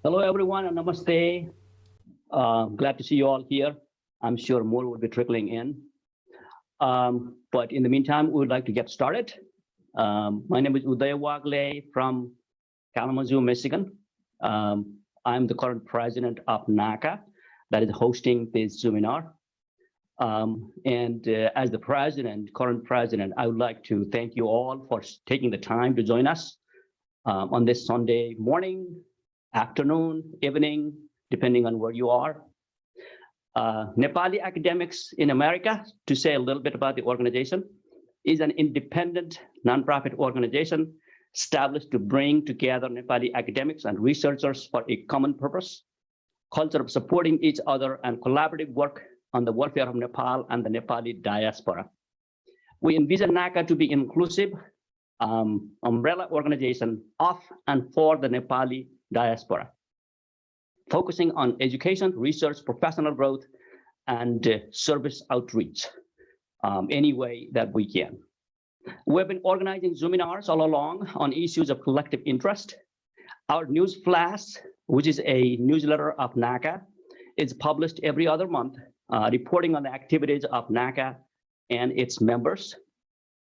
Hello, everyone, and namaste. Glad to see you all here. I'm sure more will be trickling in. But in the meantime, we would like to get started. My name is Uday Wagle from Kalamazoo, Michigan. I'm the current president of NACA that is hosting this Zoominar. As the current president, I would like to thank you all for taking the time to join us on this Sunday morning, afternoon, evening, depending on where you are. Nepali Academics in America, to say a little bit about the organization, is an independent nonprofit organization established to bring together Nepali academics and researchers for a common purpose, culture of supporting each other, and collaborative work on the welfare of Nepal and the Nepali diaspora. We envision NACA to be inclusive umbrella organization of and for the Nepali diaspora, focusing on education, research, professional growth, and service outreach any way that we can. We've been organizing Zoominars all along on issues of collective interest. Our news flash, which is a newsletter of NACA, is published every other month, reporting on the activities of NACA and its members.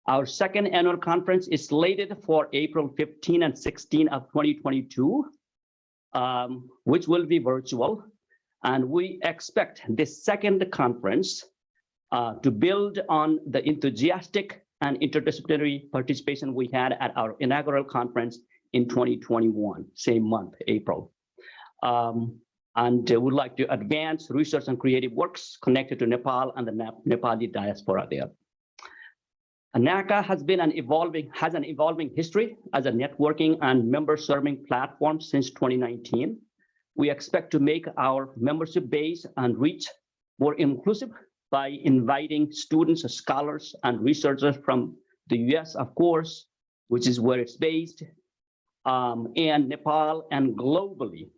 Our second annual conference is slated for April 15 and 16 of 2022, which will be virtual. And we expect this second conference to build on the enthusiastic and interdisciplinary participation we had at our inaugural conference in 2021, same month, April. And would like to advance research and creative works connected to Nepal and the Nepali diaspora there. NACA has an evolving history as a networking and member-serving platform since 2019. We expect to make our membership base and reach more inclusive by inviting students, scholars, and researchers from the US, of course, which is where it's based, and Nepal and globally.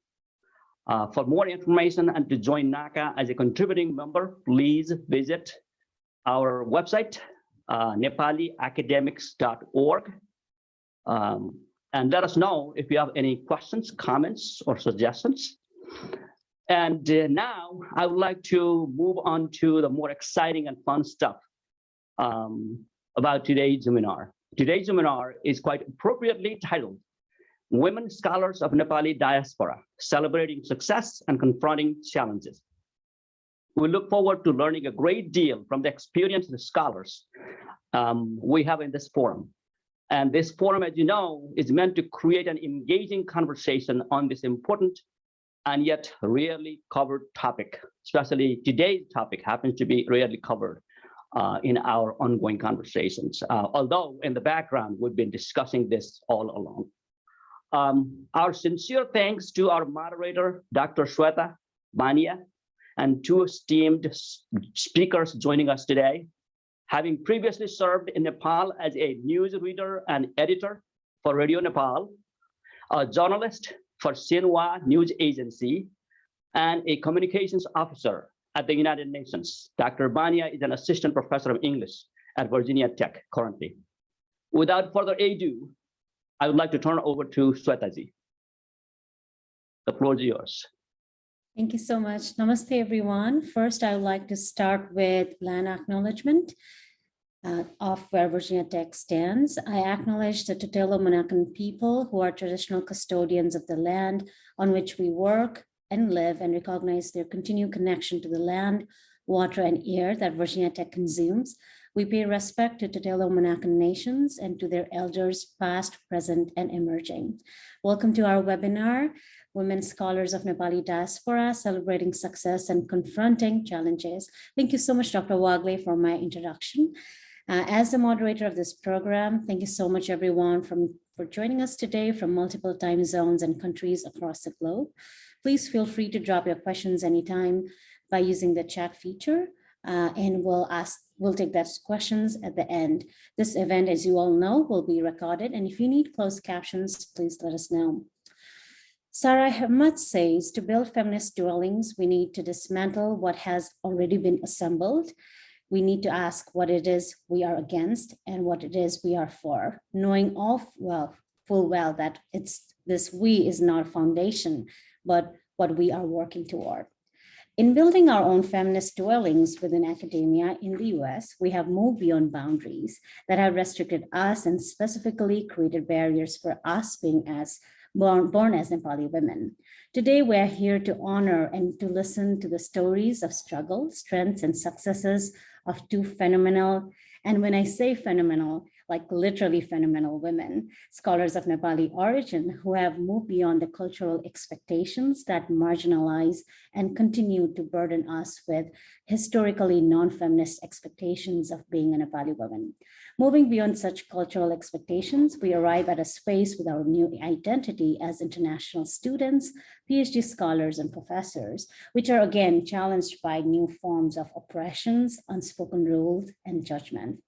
For more information and to join NACA as a contributing member, please visit our website, nepaliacademics.org, and let us know if you have any questions, comments, or suggestions. And now I would like to move on to the more exciting and fun stuff about today's Zoominar. Today's Zoominar is quite appropriately titled Women Scholars of Nepali Diaspora, Celebrating Success and Confronting Challenges. We look forward to learning a great deal from the experienced scholars we have in this forum. And this forum, as you know, is meant to create an engaging conversation on this important and yet rarely covered topic. Especially today's topic happens to be rarely covered in our ongoing conversations. Although in the background, we've been discussing this all along. Our sincere thanks to our moderator, Dr. Shweta Bania, and two esteemed speakers joining us today. Having previously served in Nepal as a newsreader and editor for Radio Nepal, a journalist for Xinhua News Agency, and a communications officer at the United Nations, Dr. Bania is an assistant professor of English at Virginia Tech currently. Without further ado, I would like to turn over to Shwetaji. The floor is yours. Thank you so much. Namaste, everyone. First, I would like to start with land acknowledgement of where Virginia Tech stands. I acknowledge the Tutelo Monacan people who are traditional custodians of the land on which we work and live, and recognize their continued connection to the land, water, and air that Virginia Tech consumes. We pay respect to Tutelo Monacan nations and to their elders, past, present, and emerging. Welcome to our webinar, Women Scholars of Nepali Diaspora, Celebrating Success and Confronting Challenges. Thank you so much, Dr. Wagle, for my introduction. As the moderator of this program, thank you so much, everyone, for joining us today from multiple time zones and countries across the globe. Please feel free to drop your questions anytime by using the chat feature, and we'll take those questions at the end. This event, as you all know, will be recorded, and if you need closed captions, please let us know. Sarah Ahmed says, to build feminist dwellings, we need to dismantle what has already been assembled. We need to ask what it is we are against and what it is we are for, knowing full well that this we is not a foundation, but what we are working toward. In building our own feminist dwellings within academia in the US, we have moved beyond boundaries that have restricted us and specifically created barriers for us being born as Nepali women. Today, we are here to honor and to listen to the stories of struggle, strengths, and successes of two phenomenal, and when I say phenomenal, like literally phenomenal women, scholars of Nepali origin who have moved beyond the cultural expectations that marginalize and continue to burden us with historically non-feminist expectations of being a Nepali woman. Moving beyond such cultural expectations, we arrive at a space with our new identity as international students, PhD scholars, and professors, which are again challenged by new forms of oppressions, unspoken rules, and judgment.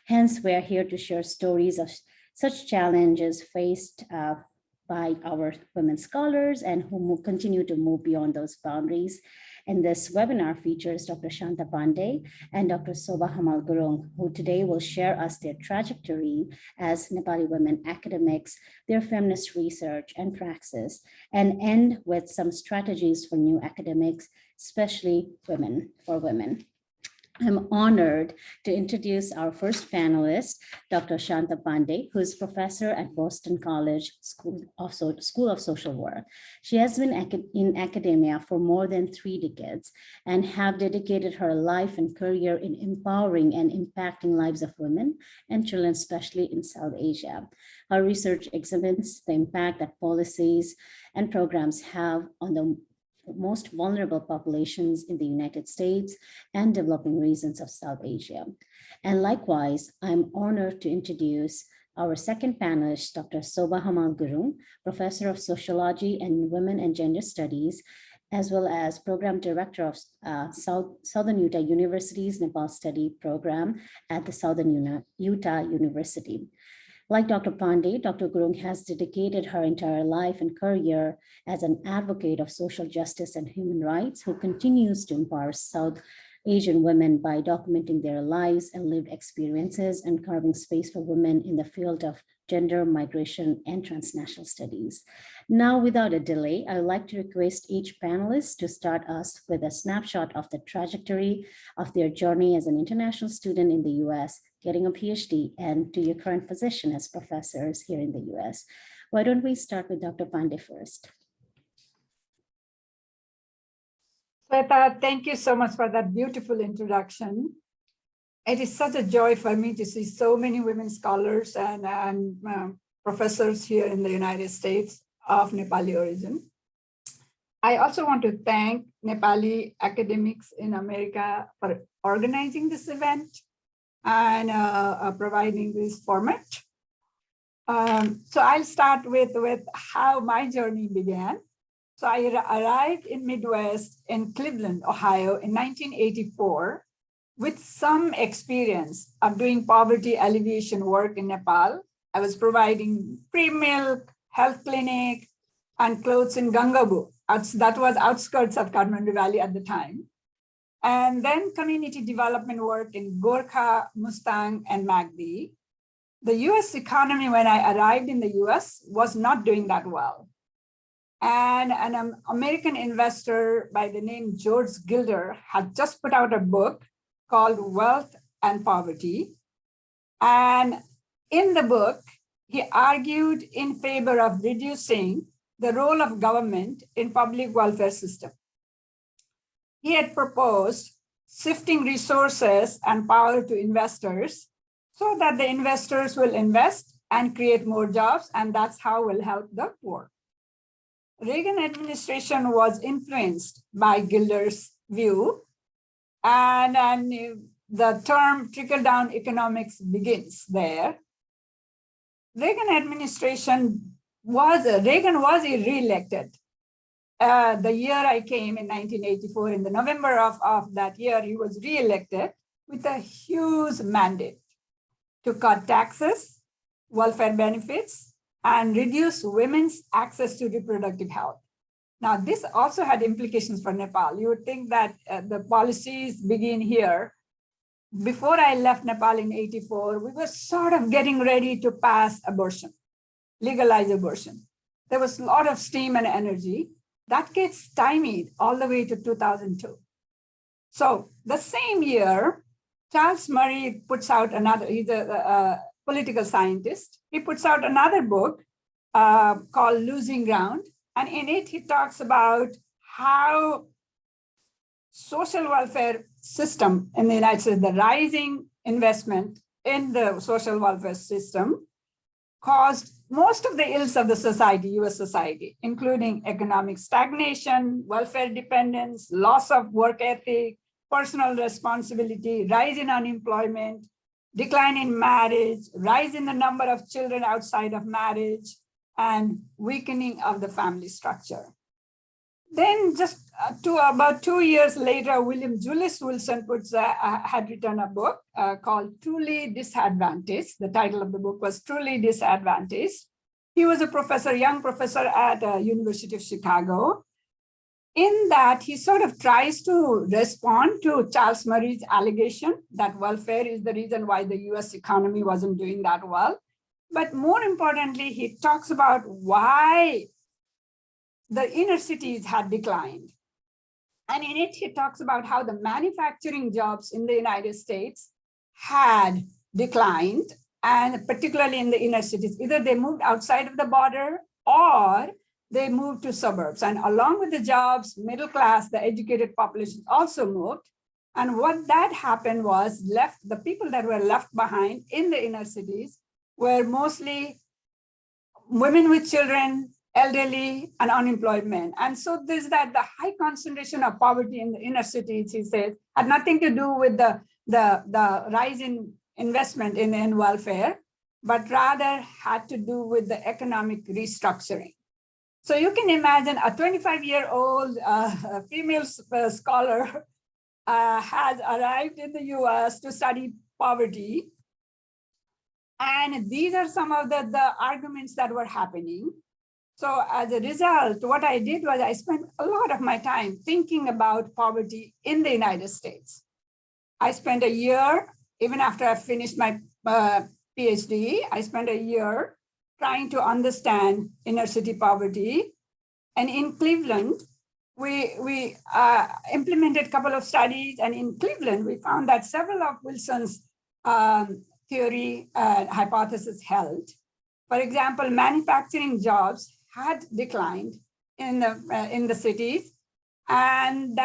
Hence, we are here to share stories of such challenges faced by our women scholars and who continue to move beyond those boundaries. And this webinar features Dr. Shanta Pandey and Dr. SHOBHA HAMAL GURING, who today will share us their trajectory as Nepali women academics, their feminist research and praxis, and end with some strategies for new academics, especially for women. I'm honored to introduce our first panelist, Dr. Shanta Pandey, who is professor at Boston College School of Social Work. She has been in academia for more than 3 decades and have dedicated her life and career in empowering and impacting lives of women and children, especially in South Asia. Her research examines the impact that policies and programs have on the most vulnerable populations in the United States and developing regions of South Asia. And likewise, I'm honored to introduce our second panelist, Dr. SHOBHA HAMAL GURING, Professor of Sociology and Women and Gender Studies, as well as Program Director of Southern Utah University's Nepal Study Program at the Southern Utah University. Like Dr. Pandey, Dr. Gurung has dedicated her entire life and career as an advocate of social justice and human rights who continues to empower South Asian women by documenting their lives and lived experiences and carving space for women in the field of gender, migration, and transnational studies. Now, without a delay, I would like to request each panelist to start us with a snapshot of the trajectory of their journey as an international student in the US, getting a PhD, and to your current position as professors here in the US. Why don't we start with Dr. Pandey first? Sweta, thank you so much for that beautiful introduction. It is such a joy for me to see so many women scholars and professors here in the United States of Nepali origin. I also want to thank Nepali academics in America for organizing this event and providing this format. So I'll start with how my journey began. So I arrived in Midwest in Cleveland, Ohio in 1984 with some experience of doing poverty alleviation work in Nepal. I was providing free milk, health clinic, and clothes in Gangabu. That was outskirts of Kathmandu Valley at the time. And then community development work in Gorkha, Mustang, and Magdi. The US economy when I arrived in the US was not doing that well. And an American investor by the name George Gilder had just put out a book called Wealth and Poverty. And in the book, he argued in favor of reducing the role of government in public welfare system. He had proposed shifting resources and power to investors so that the investors will invest and create more jobs, and that's how we'll help the poor. Reagan administration was influenced by Gilder's view, and the term trickle-down economics begins there. Reagan was re-elected. The year I came in 1984, in the November of that year, he was re-elected with a huge mandate to cut taxes, welfare benefits, and reduce women's access to reproductive health. Now, this also had implications for Nepal. You would think that the policies begin here. Before I left Nepal in 84, we were sort of getting ready to pass abortion, legalize abortion. There was a lot of steam and energy, that gets stymied all the way to 2002. So the same year, Charles Murray puts out another, he's a political scientist. He puts out another book called Losing Ground. And in it, he talks about how social welfare system in the United States, the rising investment in the social welfare system caused most of the ills of the society, US society, including economic stagnation, welfare dependence, loss of work ethic, personal responsibility, rise in unemployment, decline in marriage, rise in the number of children outside of marriage, and weakening of the family structure. Then just about 2 years later, William Julius Wilson had written a book called Truly Disadvantaged. The title of the book was Truly Disadvantaged. He was a professor, young professor at University of Chicago. In that, he sort of tries to respond to Charles Murray's allegation that welfare is the reason why the US economy wasn't doing that well. But more importantly, he talks about why the inner cities had declined. And in it, he talks about how the manufacturing jobs in the United States had declined, and particularly in the inner cities. Either they moved outside of the border or they moved to suburbs. And along with the jobs, middle class, the educated population also moved. And what that happened was the people that were left behind in the inner cities were mostly women with children, elderly, and unemployed men. And so there's the high concentration of poverty in the inner cities, he says, had nothing to do with the rise in investment in welfare, but rather had to do with the economic restructuring. So you can imagine a 25-year-old female scholar has arrived in the US to study poverty. And these are some of the arguments that were happening. So as a result, what I did was I spent a lot of my time thinking about poverty in the United States. I spent a year, even after I finished my PhD, I spent a year trying to understand inner city poverty. And in Cleveland, we implemented a couple of studies. And in Cleveland, we found that several of Wilson's theory hypothesis held. For example, manufacturing jobs had declined in the cities, and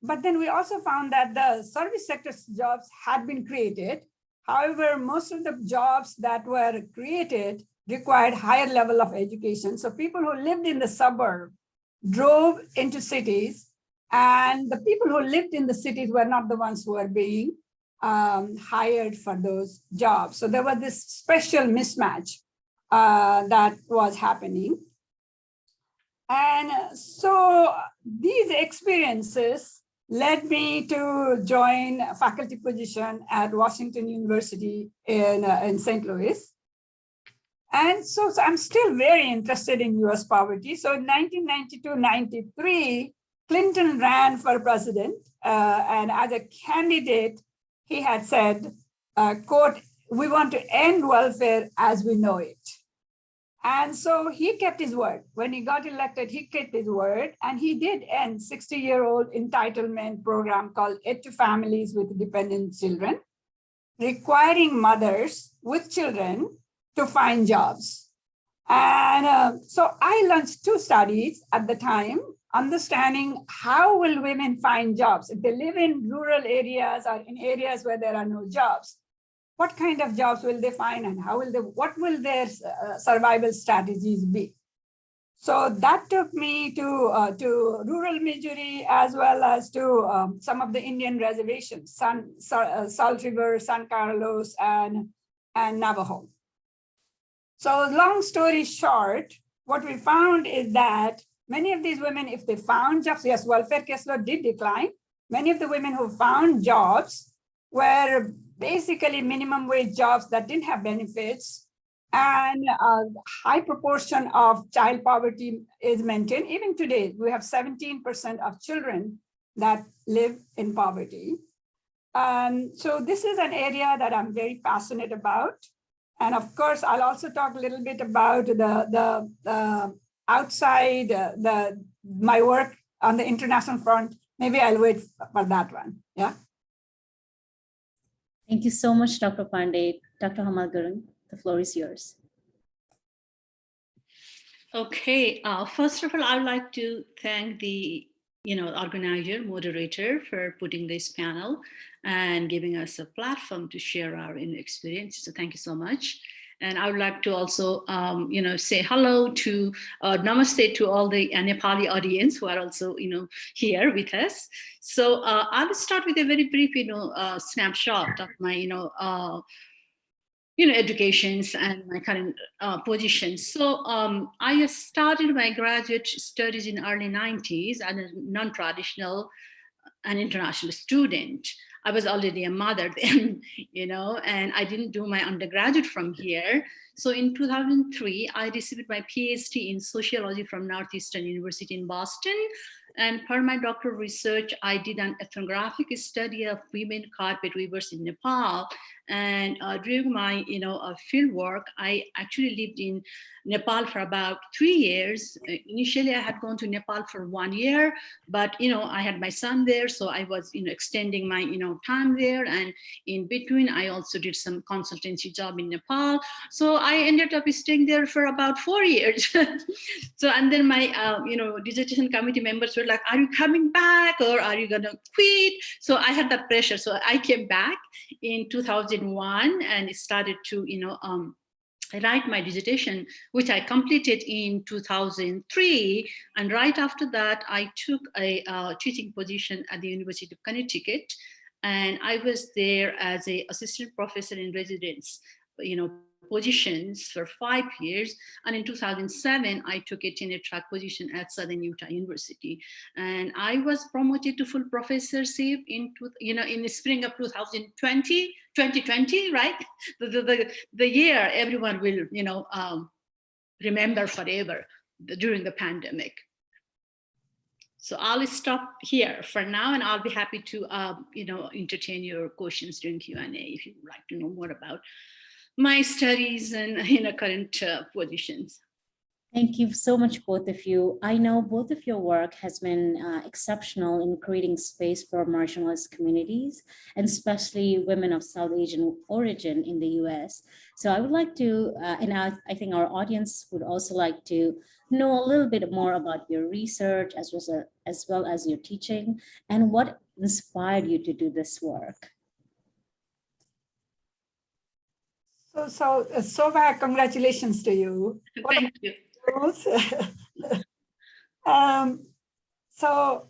but then we also found that the service sector jobs had been created. However, most of the jobs that were created required higher level of education. So people who lived in the suburb drove into cities, and the people who lived in the cities were not the ones who were being hired for those jobs. So there was this special mismatch that was happening. And so these experiences led me to join a faculty position at Washington University in St. Louis. And so I'm still very interested in US poverty. So in 1992-93, Clinton ran for president. And as a candidate, he had said, quote, "We want to end welfare as we know it." And so he kept his word. When he got elected, he kept his word, and he did end 60-year-old entitlement program called Aid to Families with Dependent Children, requiring mothers with children to find jobs. And so I launched 2 studies at the time, understanding how will women find jobs if they live in rural areas or in areas where there are no jobs. What kind of jobs will they find, and what will their survival strategies be? So that took me to rural Missouri, as well as to some of the Indian reservations, Salt River, San Carlos, and Navajo. So long story short, what we found is that many of these women, if they found jobs, yes, welfare caseload did decline. Many of the women who found jobs were basically minimum wage jobs that didn't have benefits, and a high proportion of child poverty is maintained. Even today, we have 17% of children that live in poverty. So this is an area that I'm very passionate about. And of course, I'll also talk a little bit about the outside my work on the international front, maybe I'll wait for that one. Yeah. Thank you so much, Dr. Pandey. Dr. Hamal Guring, the floor is yours. Okay, first of all, I would like to thank the organizer, moderator for putting this panel and giving us a platform to share our experience. So thank you so much. And I would like to also, say hello to, namaste to all the Nepali audience who are also, here with us. So I will start with a very brief, snapshot of my, educations and my current positions. So I started my graduate studies in early 90s as a non-traditional and international student. I was already a mother then, and I didn't do my undergraduate from here. So in 2003, I received my PhD in sociology from Northeastern University in Boston. And per my doctoral research, I did an ethnographic study of women carpet weavers in Nepal. And during my, field work, I actually lived in Nepal for about 3 years. Initially, I had gone to Nepal for 1 year, but, I had my son there. So I was, extending my, time there. And in between, I also did some consultancy job in Nepal. So I ended up staying there for about 4 years. So, and then my, dissertation committee members were like, are you coming back or are you going to quit? So I had that pressure. So I came back in 2001 and started to, write my dissertation, which I completed in 2003. And right after that, I took a teaching position at the University of Connecticut. And I was there as an assistant professor in residence, positions for 5 years. And in 2007, I took a tenure track position at Southern Utah University. And I was promoted to full professorship in the spring of 2020, right? The year everyone will, remember forever during the pandemic. So I'll stop here for now, and I'll be happy to, entertain your questions during Q&A if you would like to know more about my studies and current positions. Thank you so much, both of you. I know both of your work has been exceptional in creating space for marginalized communities, and especially women of South Asian origin in the US. So I would like to, and I think our audience would also like to know a little bit more about your research as well as your teaching, and what inspired you to do this work. So Shobha, congratulations to you. Thank you. So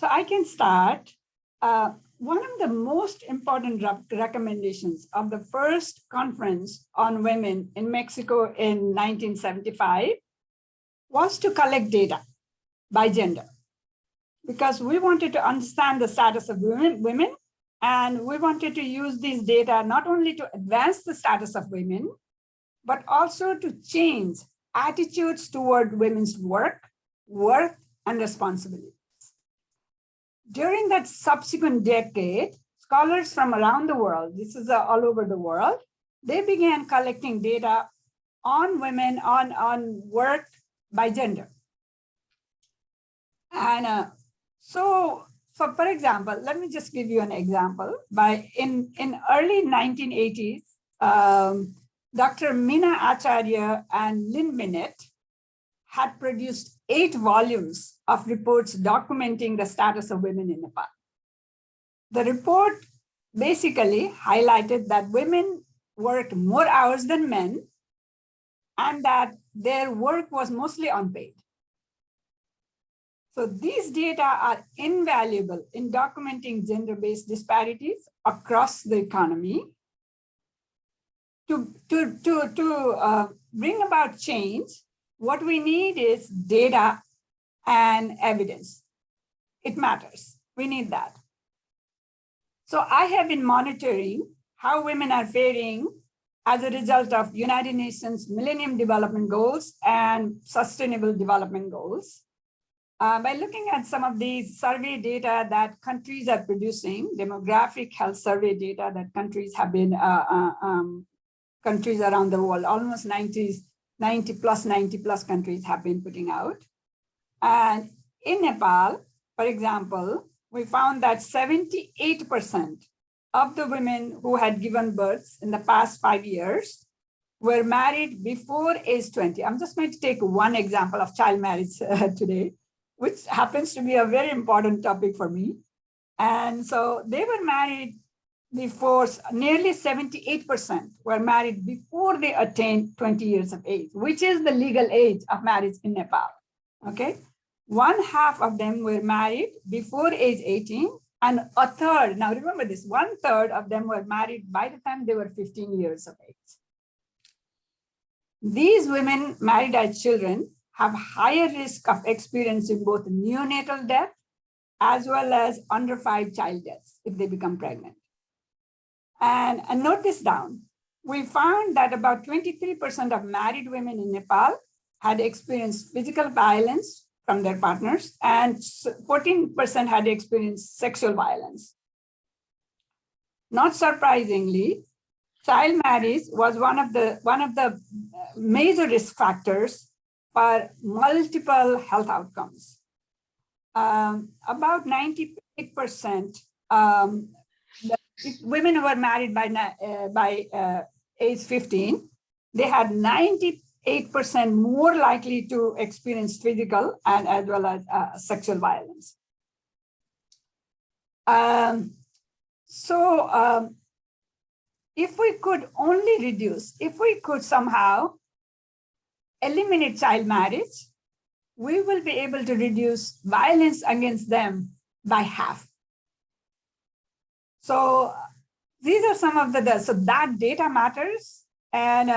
I can start. One of the most important recommendations of the first conference on women in Mexico in 1975 was to collect data by gender, because we wanted to understand the status of women, and we wanted to use these data not only to advance the status of women, but also to change attitudes toward women's work, worth, and responsibilities. During that subsequent decade, scholars from around the world, this is all over the world, they began collecting data on women, on work by gender. And so for example, let me just give you an example. In early 1980s, Dr. Meena Acharya and Lynn Minette had produced 8 volumes of reports documenting the status of women in Nepal. The report basically highlighted that women worked more hours than men and that their work was mostly unpaid. So these data are invaluable in documenting gender-based disparities across the economy. To bring about change, what we need is data and evidence. It matters. We need that. So I have been monitoring how women are faring as a result of United Nations Millennium Development Goals and Sustainable Development Goals. By looking at some of these survey data that countries are producing, demographic health survey data that countries have been, countries around the world, almost 90 90 plus countries have been putting out. And in Nepal, for example, we found that 78% of the women who had given birth in the past 5 years were married before age 20. I'm just going to take one example of child marriage today, which happens to be a very important topic for me. And so they were married before, nearly 78% were married before they attained 20 years of age, which is the legal age of marriage in Nepal, okay? 1/2 of them were married before age 18, and a third, now remember this, 1/3 of them were married by the time they were 15 years of age. These women married as children have higher risk of experiencing both neonatal death as well as under 5 child deaths if they become pregnant. And note this down, we found that about 23% of married women in Nepal had experienced physical violence from their partners, and 14% had experienced sexual violence. Not surprisingly, child marriage was one of the major risk factors for multiple health outcomes. About 98% women who were married by age 15, they had 98% more likely to experience physical and as well as sexual violence. If we could only reduce, if we could somehow eliminate child marriage, we will be able to reduce violence against them by half. So these are some of so that data matters. And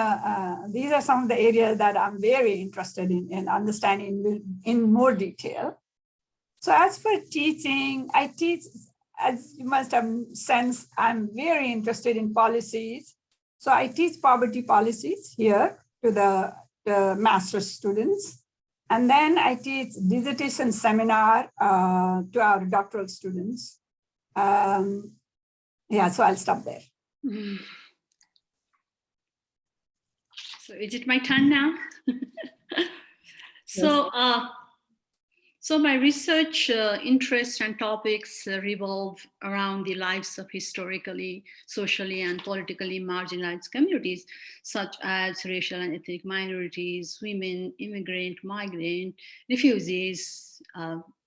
these are some of the areas that I'm very interested in understanding in more detail. So as for teaching, I teach, as you must have sensed, I'm very interested in policies. So I teach poverty policies here to the master's students. And then I teach dissertation seminar to our doctoral students. Yeah, so I'll stop there. So is it my turn now? So my research interests and topics revolve around the lives of historically, socially, and politically marginalized communities, such as racial and ethnic minorities, women, immigrant, migrant, refugees,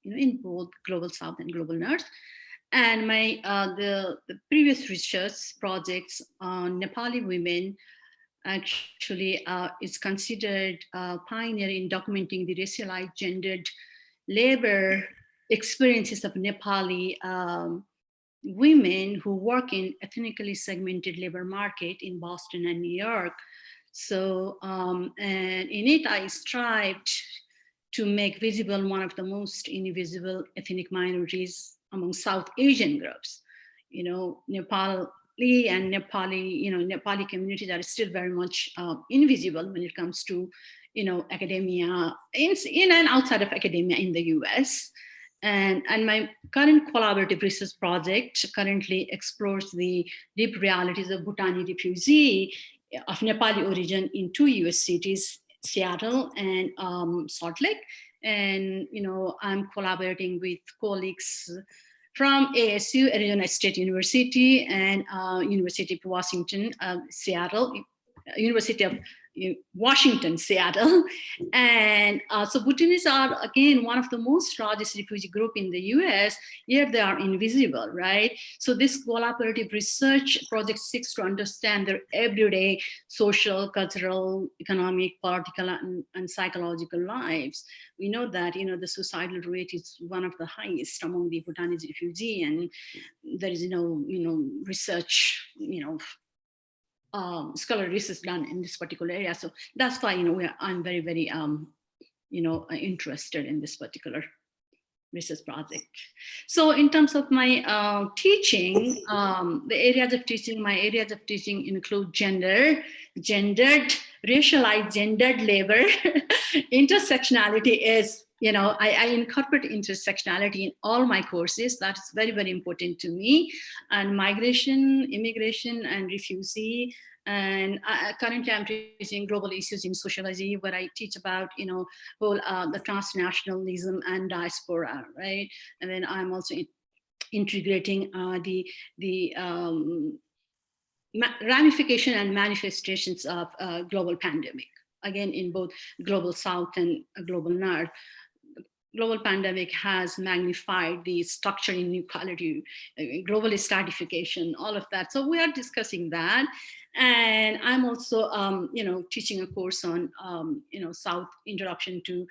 in both Global South and Global North. And my the previous research projects on Nepali women actually is considered a pioneer in documenting the racialized, gendered labor experiences of Nepali women who work in ethnically segmented labor market in Boston and New York. So, and in it, I strived to make visible one of the most invisible ethnic minorities among South Asian groups. Nepali and Nepali communities are still very much invisible when it comes to, academia, in and outside of academia in the US. And my current collaborative research project currently explores the deep realities of Bhutani refugee of Nepali origin in 2 US cities, Seattle and Salt Lake. And, I'm collaborating with colleagues from ASU, Arizona State University, and University of Washington, Seattle, University of Washington, Seattle. And so Bhutanis are, again, one of the most largest refugee group in the US, yet they are invisible, right? So this collaborative research project seeks to understand their everyday social, cultural, economic, political, and psychological lives. We know that, the suicidal rate is one of the highest among the Bhutanese refugee, and there is no, research, scholarly research done in this particular area. So that's why, I'm very, very, interested in this particular research project. So in terms of my teaching, my areas of teaching include gendered, racialized, gendered labor. Intersectionality is, I incorporate intersectionality in all my courses. That is very, very important to me. And migration, immigration, and refugee, And currently I'm teaching global issues in sociology, where I teach about, whole the transnationalism and diaspora, right? And then I'm also integrating the ramification and manifestations of global pandemic, again in both global south and global north. Global pandemic has magnified the structure inequality, global stratification, all of that. So we are discussing that. And I'm also, teaching a course on, South Introduction to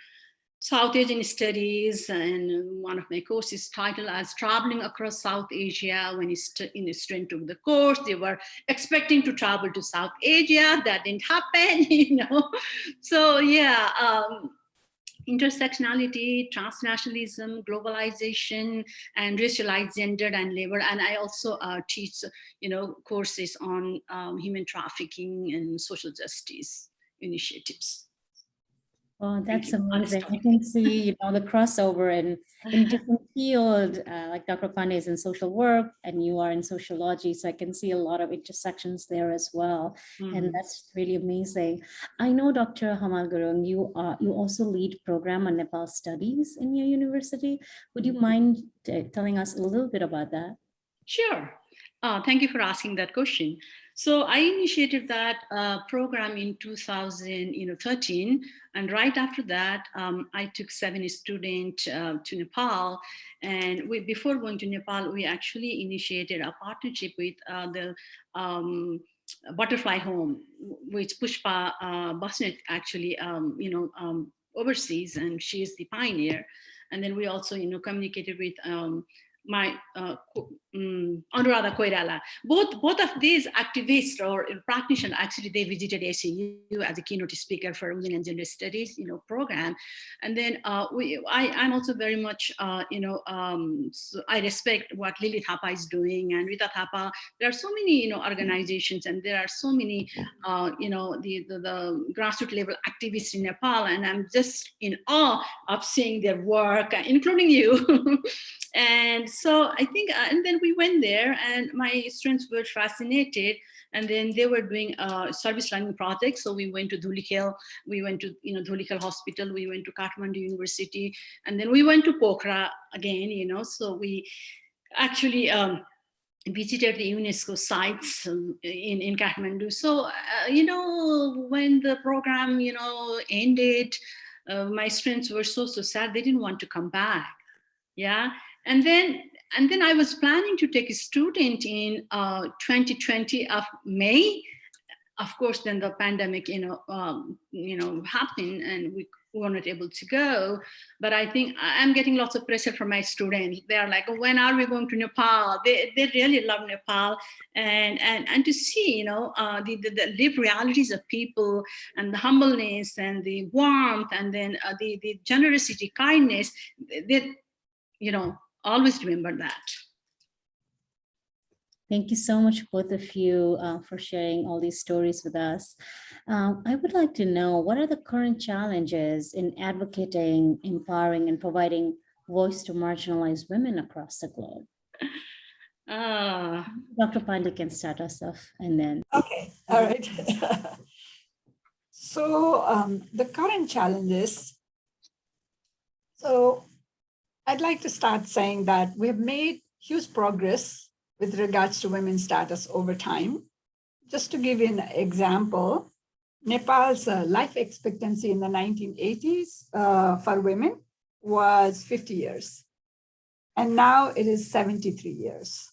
South Asian Studies, and one of my courses titled as Traveling Across South Asia. When a student took the course, they were expecting to travel to South Asia. That didn't happen, So yeah, intersectionality, transnationalism, globalization, and racialized, gendered, and labor. And I also teach, courses on human trafficking and social justice initiatives. Oh, that's amazing. I can see, the crossover in different fields, like Dr. Pandey is in social work and you are in sociology. So I can see a lot of intersections there as well. And that's really amazing. I know, Dr. Hamal Gurung, you also lead program on Nepal studies in your university. Would you mind telling us a little bit about that? Sure. Thank you for asking that question. So I initiated that program in 2013, and right after that, I took 7 students to Nepal. And before going to Nepal, we actually initiated a partnership with the Butterfly Home, which Pushpa Basnet actually, oversees, and she is the pioneer. And then we also, communicated with my Anuradha Koirala. Both of these activists or practitioners, actually, they visited SAU as a keynote speaker for Women and Gender Studies, program. And then I'm also very much, so I respect what Lily Thapa is doing, and Rita Thapa. There are so many, organizations, and there are so many, the grassroots level activists in Nepal, and I'm just in awe of seeing their work, including you. And so I think, and then we went there, and my students were fascinated, and then they were doing a service learning project. So we went to Dhulikhel, we went to Dhulikhel Hospital, we went to Kathmandu University, and then we went to Pokhara again. So we actually visited the UNESCO sites in Kathmandu. So when the program ended, my students were so sad, they didn't want to come back. Yeah. And then I was planning to take a student in 2020 of May. Of course, then the pandemic, happened, and we were not able to go. But I think I'm getting lots of pressure from my students. They are like, when are we going to Nepal? They really love Nepal, and to see, the lived realities of people, and the humbleness and the warmth, and then the generosity, kindness. They, always remember that. Thank you so much, both of you, for sharing all these stories with us. I would like to know, what are the current challenges in advocating, empowering, and providing voice to marginalized women across the globe? Dr. Pandey can start us off, and then. Okay, all right. So the current challenges. So I'd like to start saying that we have made huge progress with regards to women's status over time. Just to give you an example, Nepal's life expectancy in the 1980s for women was 50 years, and now it is 73 years.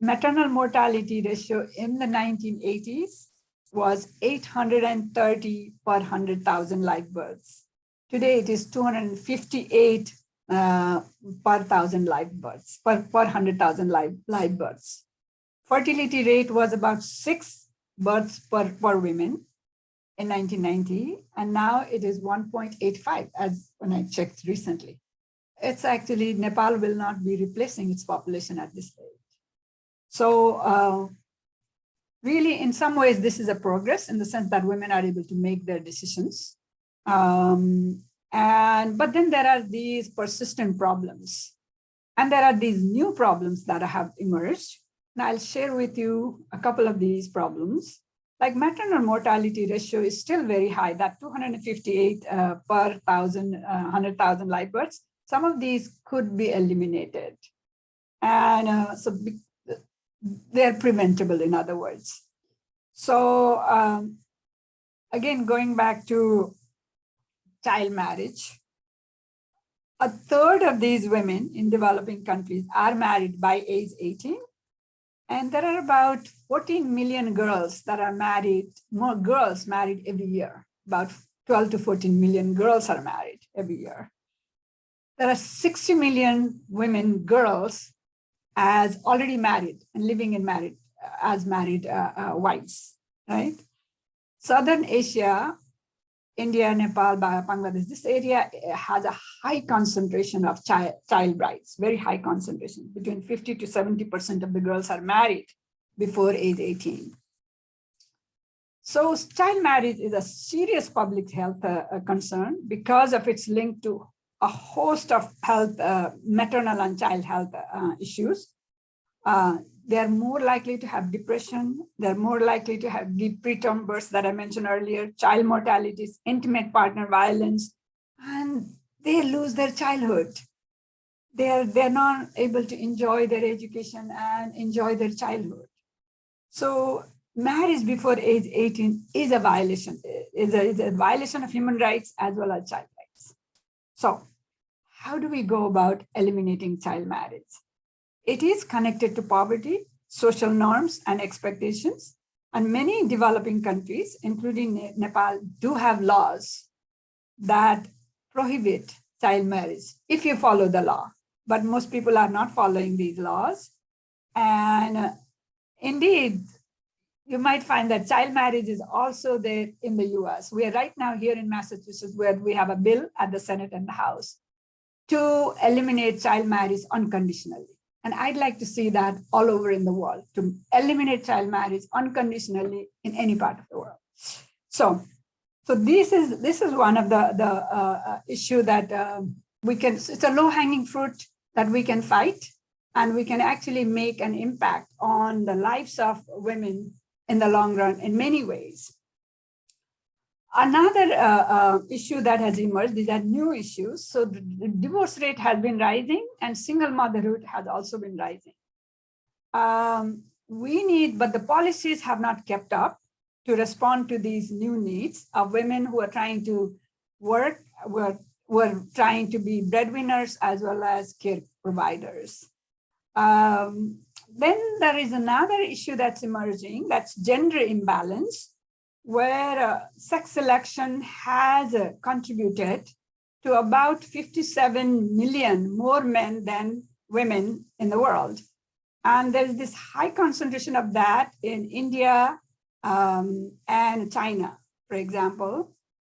Maternal mortality ratio in the 1980s was 830 per 100,000 live births. Today it is 258 per 1,000 live births, per 100,000 live births. Fertility rate was about 6 births per women in 1990, and now it is 1.85, as when I checked recently. It's actually, Nepal will not be replacing its population at this stage. So really, in some ways, this is a progress in the sense that women are able to make their decisions. But then there are these persistent problems, and there are these new problems that have emerged. And I'll share with you a couple of these problems. Like maternal mortality ratio is still very high, that 258 per 100,000 live births. Some of these could be eliminated. And so they're preventable, in other words. So again, going back to child marriage, a third of these women in developing countries are married by age 18. And there are about 14 million girls that are married, more girls married every year. About 12 to 14 million girls are married every year. There are 60 million women, girls, as already married and living in married wives, right? Southern Asia, India, Nepal, Bangladesh, this area has a high concentration of child brides, very high concentration. Between 50 to 70% of the girls are married before age 18. So child marriage is a serious public health concern because of its link to a host of health, maternal and child health issues. They're more likely to have depression. They're more likely to have deep preterm births that I mentioned earlier, child mortalities, intimate partner violence, and they lose their childhood. They're not able to enjoy their education and enjoy their childhood. So marriage before age 18 is a violation, is a violation of human rights as well as child rights. So how do we go about eliminating child marriage? It is connected to poverty, social norms, and expectations. And many developing countries, including Nepal, do have laws that prohibit child marriage if you follow the law. But most people are not following these laws. And indeed, you might find that child marriage is also there in the US. We are right now here in Massachusetts where we have a bill at the Senate and the House to eliminate child marriage unconditionally. And I'd like to see that all over in the world, to eliminate child marriage unconditionally in any part of the world. So this is one of the issue that we can, it's a low-hanging fruit that we can fight, and we can actually make an impact on the lives of women in the long run in many ways. Another issue that has emerged, these are new issues. So the divorce rate has been rising and single motherhood has also been rising. But the policies have not kept up to respond to these new needs of women who are trying to work, were trying to be breadwinners as well as care providers. Then there is another issue that's emerging, that's gender imbalance, where sex selection has contributed to about 57 million more men than women in the world. And there's this high concentration of that in India and China, for example.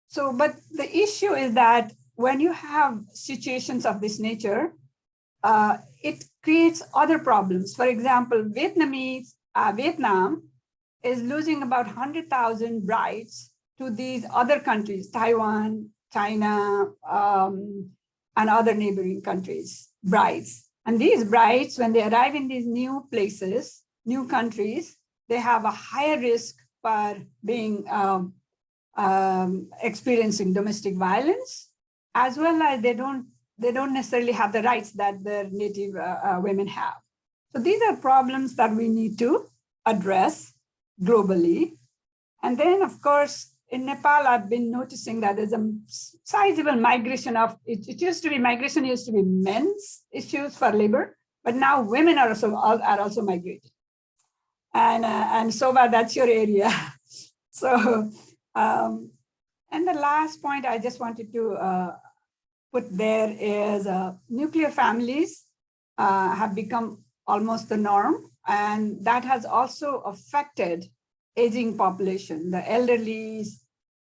So, but the issue is that when you have situations of this nature, it creates other problems. For example, Vietnam is losing about 100,000 brides to these other countries, Taiwan, China, and other neighboring countries, brides. And these brides, when they arrive in these new places, new countries, they have a higher risk for being experiencing domestic violence, as well as they don't necessarily have the rights that their native women have. So these are problems that we need to address globally. And then, of course, in Nepal, I've been noticing that there's a sizable migration of, migration used to be men's issues for labor, but now women are also migrating. And Shobha, that's your area. So, and the last point I just wanted to put there is nuclear families have become almost the norm. And that has also affected aging population, the elderlies,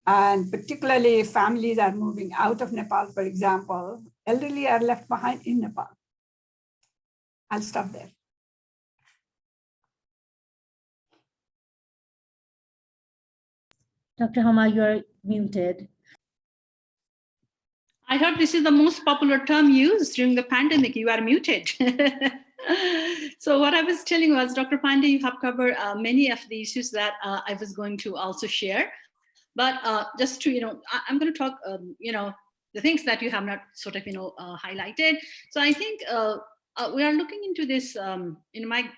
and particularly families are moving out of Nepal, for example. Elderly are left behind in Nepal. I'll stop there. Dr. Hamal, you're muted. I heard this is the most popular term used during the pandemic. You are muted. So what I was telling was, Dr. Pandey, you have covered many of the issues that I was going to also share. But just to, I'm going to talk, the things that you have not sort of, highlighted. So I think we are looking into this in my,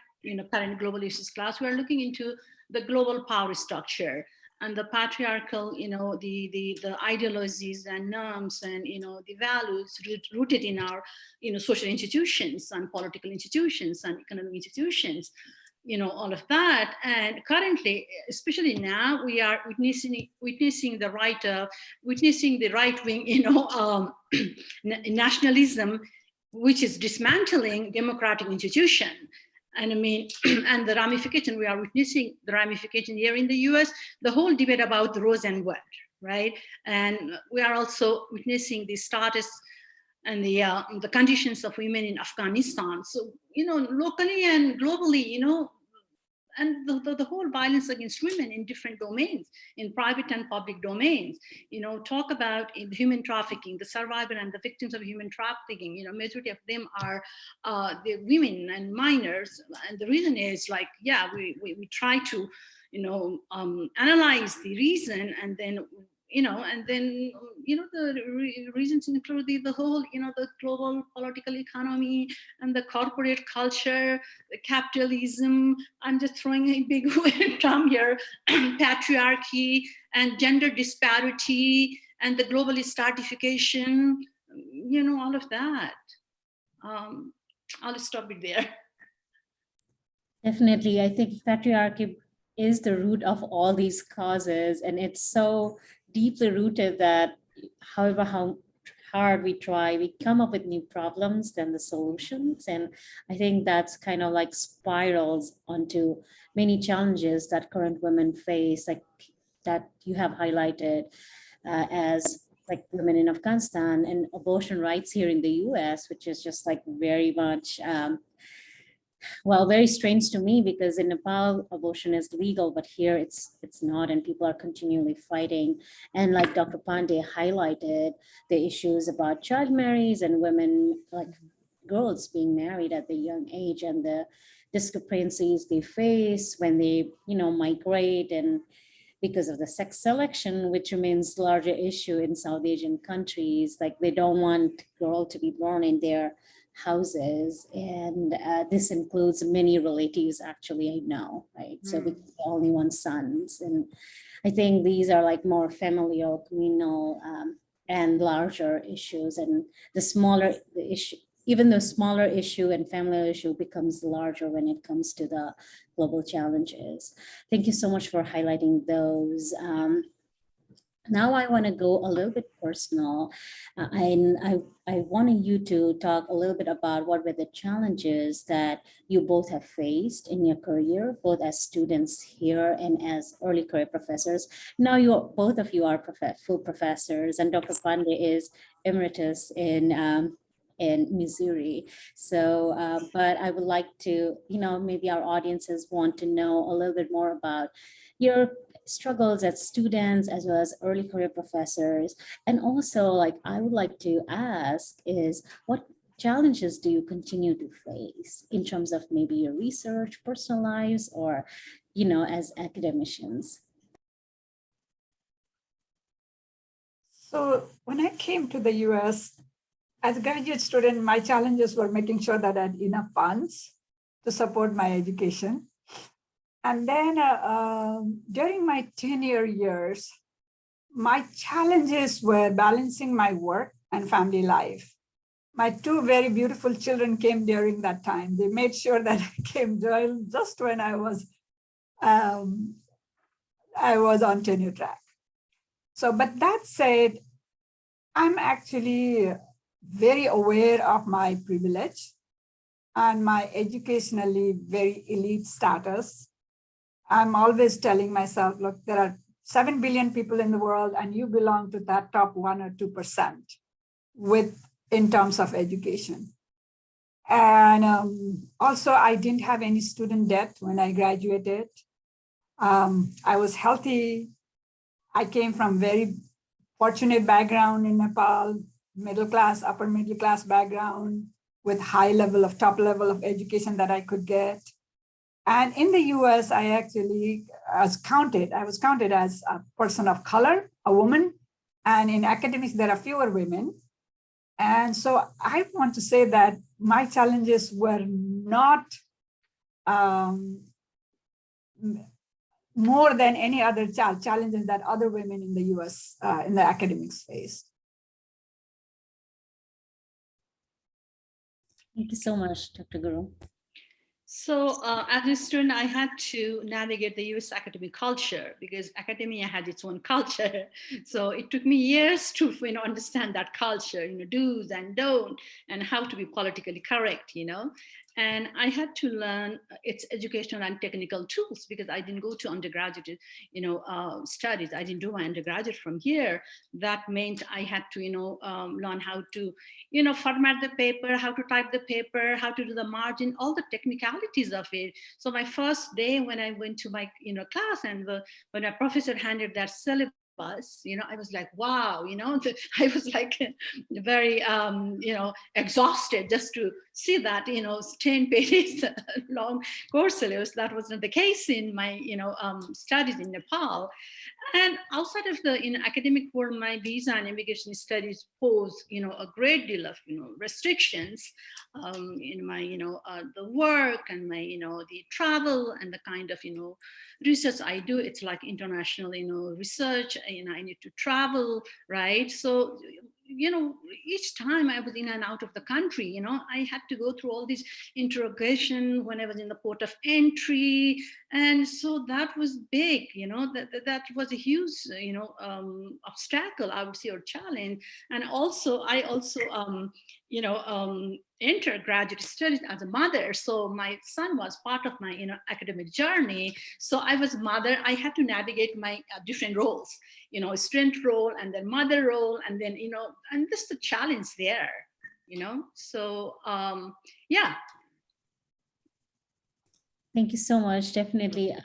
current global issues class. We are looking into the global power structure and the patriarchal, the ideologies and norms and, the values rooted in our, social institutions and political institutions and economic institutions, all of that. And currently, especially now, we are witnessing the right wing, nationalism, which is dismantling democratic institution. And I mean, and the ramification, we are witnessing the ramification here in the US, the whole debate about the Rose and Wade, right? And we are also witnessing the status and the conditions of women in Afghanistan. So, locally and globally, and the whole violence against women in different domains, in private and public domains, talk about in human trafficking, the survivor and the victims of human trafficking, majority of them are the women and minors. And the reason is like, yeah, we try to, analyze the reason, and then, the reasons include the whole, the global political economy and the corporate culture, the capitalism. I'm just throwing a big term here, patriarchy and gender disparity and the globalist stratification, all of that. I'll stop it there. Definitely, I think patriarchy is the root of all these causes, and it's so deeply rooted that however how hard we try, we come up with new problems than the solutions. And I think that's kind of like spirals onto many challenges that current women face, like that you have highlighted as like women in Afghanistan and abortion rights here in the US, which is just like very much well, very strange to me, because in Nepal, abortion is legal, but here it's not, and people are continually fighting. And like Dr. Pandey highlighted, the issues about child marriages and women, like girls being married at the young age, and the discrepancies they face when they, migrate, and because of the sex selection, which remains a larger issue in South Asian countries. Like they don't want girl to be born in their houses, and this includes many relatives, actually, I know, right? So we only want sons, and I think these are like more familial, communal, and larger issues, and the smaller the issue, even the smaller issue and familial issue becomes larger when it comes to the global challenges. Thank you so much for highlighting those. Now I want to go a little bit personal. I wanted you to talk a little bit about what were the challenges that you both have faced in your career, both as students here and as early career professors. Now both of you are full professors, and Dr. Pandey is emeritus in Missouri. So, but I would like to, maybe our audiences want to know a little bit more about your struggles as students as well as early career professors. And also, like, I would like to ask is, what challenges do you continue to face in terms of maybe your research, personal lives, or, as academicians? So when I came to the US, as a graduate student, my challenges were making sure that I had enough funds to support my education. And then during my tenure years, my challenges were balancing my work and family life. My two very beautiful children came during that time. They made sure that I came just when I was on tenure track. So, but that said, I'm actually very aware of my privilege and my educationally very elite status. I'm always telling myself, look, there are 7 billion people in the world, and you belong to that top 1 or 2% in terms of education. And also, I didn't have any student debt when I graduated. I was healthy. I came from very fortunate background in Nepal, middle class, upper middle class background. with top level of education that I could get. And in the US, I was counted as a person of color, a woman. And in academics, there are fewer women. And so I want to say that my challenges were not more than any other challenges that other women in the US in the academics faced. Thank you so much, Dr. Guru. So as a student, I had to navigate the US academic culture because academia had its own culture. So it took me years to understand that culture, do's and don'ts, and how to be politically correct, And I had to learn its educational and technical tools because I didn't go to undergraduate, studies. I didn't do my undergraduate from here. That meant I had to, learn how to, format the paper, how to type the paper, how to do the margin, all the technicalities of it. So my first day when I went to my, class and when my professor handed that syllabus, I was like, wow, I was like very, exhausted just to see that, 10 pages long course syllabus. That was not the case in my, studies in Nepal. And outside of the academic world, my visa and immigration studies pose, a great deal of, restrictions in my, the work and my, the travel and the kind of, research I do. It's like international, research. I need to travel, right? So, each time I was in and out of the country, I had to go through all these interrogation when I was in the port of entry. And so that was big, that was a huge, obstacle, I would say, or challenge. And also, I also, entered graduate studies as a mother. So my son was part of my, academic journey. So I was mother. I had to navigate my different roles, student role and then mother role. And then, and this is the challenge there, So, yeah. Thank you so much. Definitely.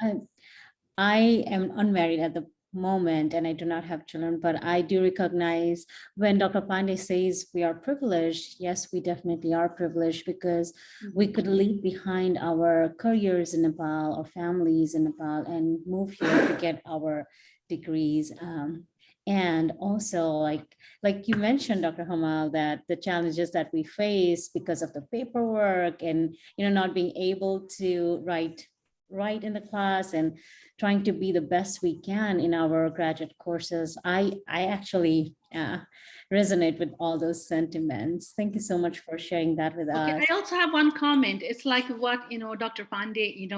I am unmarried at the moment and I do not have children, but I do recognize when Dr. Pandey says we are privileged. Yes, we definitely are privileged because we could leave behind our careers in Nepal or families in Nepal and move here to get our degrees. And also, like you mentioned, Dr. Hamal, that the challenges that we face because of the paperwork and not being able to write in the class and trying to be the best we can in our graduate courses. I actually resonate with all those sentiments. Thank you so much for sharing that with us. I also have one comment. It's like what, Dr. Pandey,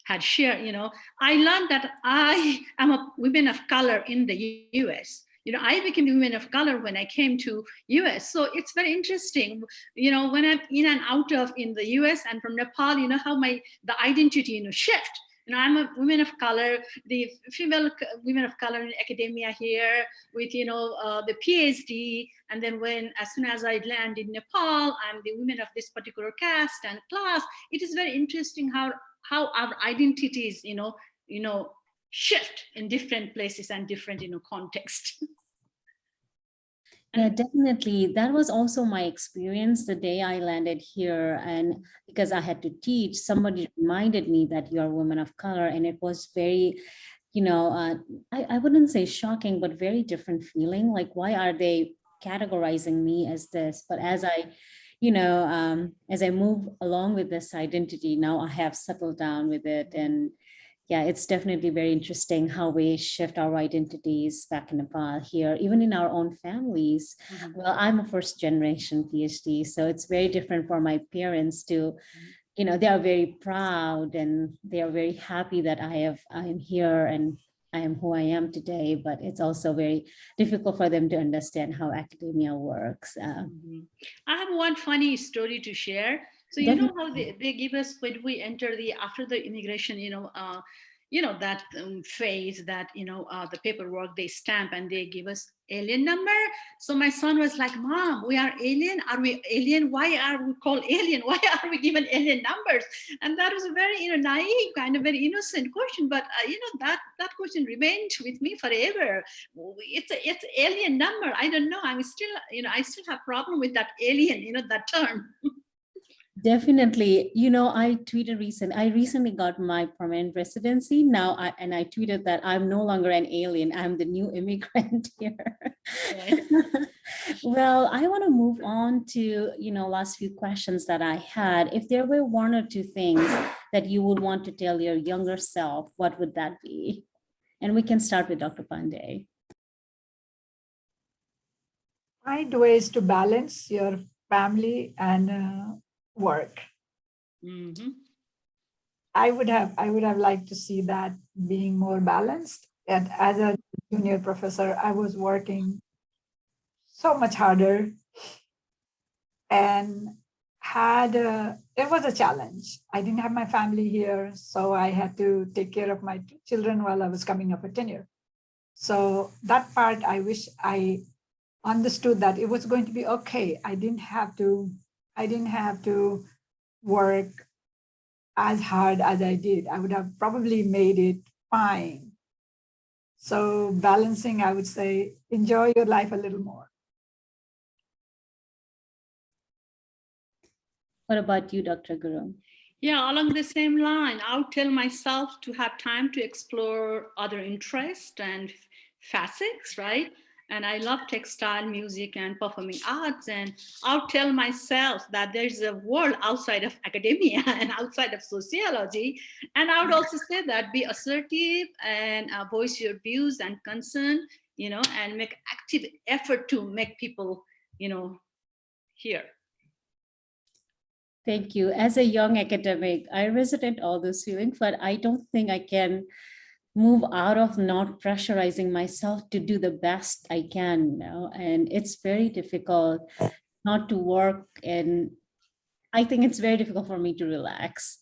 had shared, I learned that I am a woman of color in the US. I became a woman of color when I came to US. So it's very interesting, when I'm in and out of in the US and from Nepal, how the identity, shift. I'm a woman of color, the female women of color in academia here with, the PhD. And then as soon as I land in Nepal, I'm the women of this particular caste and class. It is very interesting how our identities, shift in different places and different, context. Yeah, definitely. That was also my experience the day I landed here. And because I had to teach, somebody reminded me that you're a woman of color. And it was very, I wouldn't say shocking, but very different feeling. Like, why are they categorizing me as this? But as I move along with this identity, now I have settled down with it. And yeah, it's definitely very interesting how we shift our identities back in Nepal here, even in our own families. Well, I'm a first generation PhD, so it's very different for my parents to, they are very proud and they are very happy that I am here and I am who I am today, but it's also very difficult for them to understand how academia works. I have one funny story to share. So you know how they give us when we enter after the immigration, that phase that, the paperwork they stamp and they give us alien number. So my son was like, Mom, we are alien. Are we alien? Why are we called alien? Why are we given alien numbers? And that was a very, naive, kind of very innocent question. But, that question remained with me forever. It's alien number. I don't know. I'm still, I still have problem with that alien, that term. Definitely. You know, I recently got my permanent residency now, and I tweeted that I'm no longer an alien. I'm the new immigrant here. Right. Well, I want to move on to, last few questions that I had. If there were one or two things that you would want to tell your younger self, what would that be? And we can start with Dr. Pandey. Find ways to balance your family and work. Mhm. I would have liked to see that being more balanced. And as a junior professor, I was working so much harder and it was a challenge. I didn't have my family here, so I had to take care of my children while I was coming up for tenure. So that part, I wish I understood that it was going to be okay. I didn't have to work as hard as I did. I would have probably made it fine. So balancing, I would say, enjoy your life a little more. What about you, Dr. Guru? Yeah, along the same line, I would tell myself to have time to explore other interests and facets, right? And I love textile, music, and performing arts. And I'll tell myself that there's a world outside of academia and outside of sociology. And I would also say that be assertive and voice your views and concern, and make active effort to make people, hear. Thank you. As a young academic, I resonate all those feelings, but I don't think I can move out of not pressurizing myself to do the best I can, and it's very difficult not to work, and I think it's very difficult for me to relax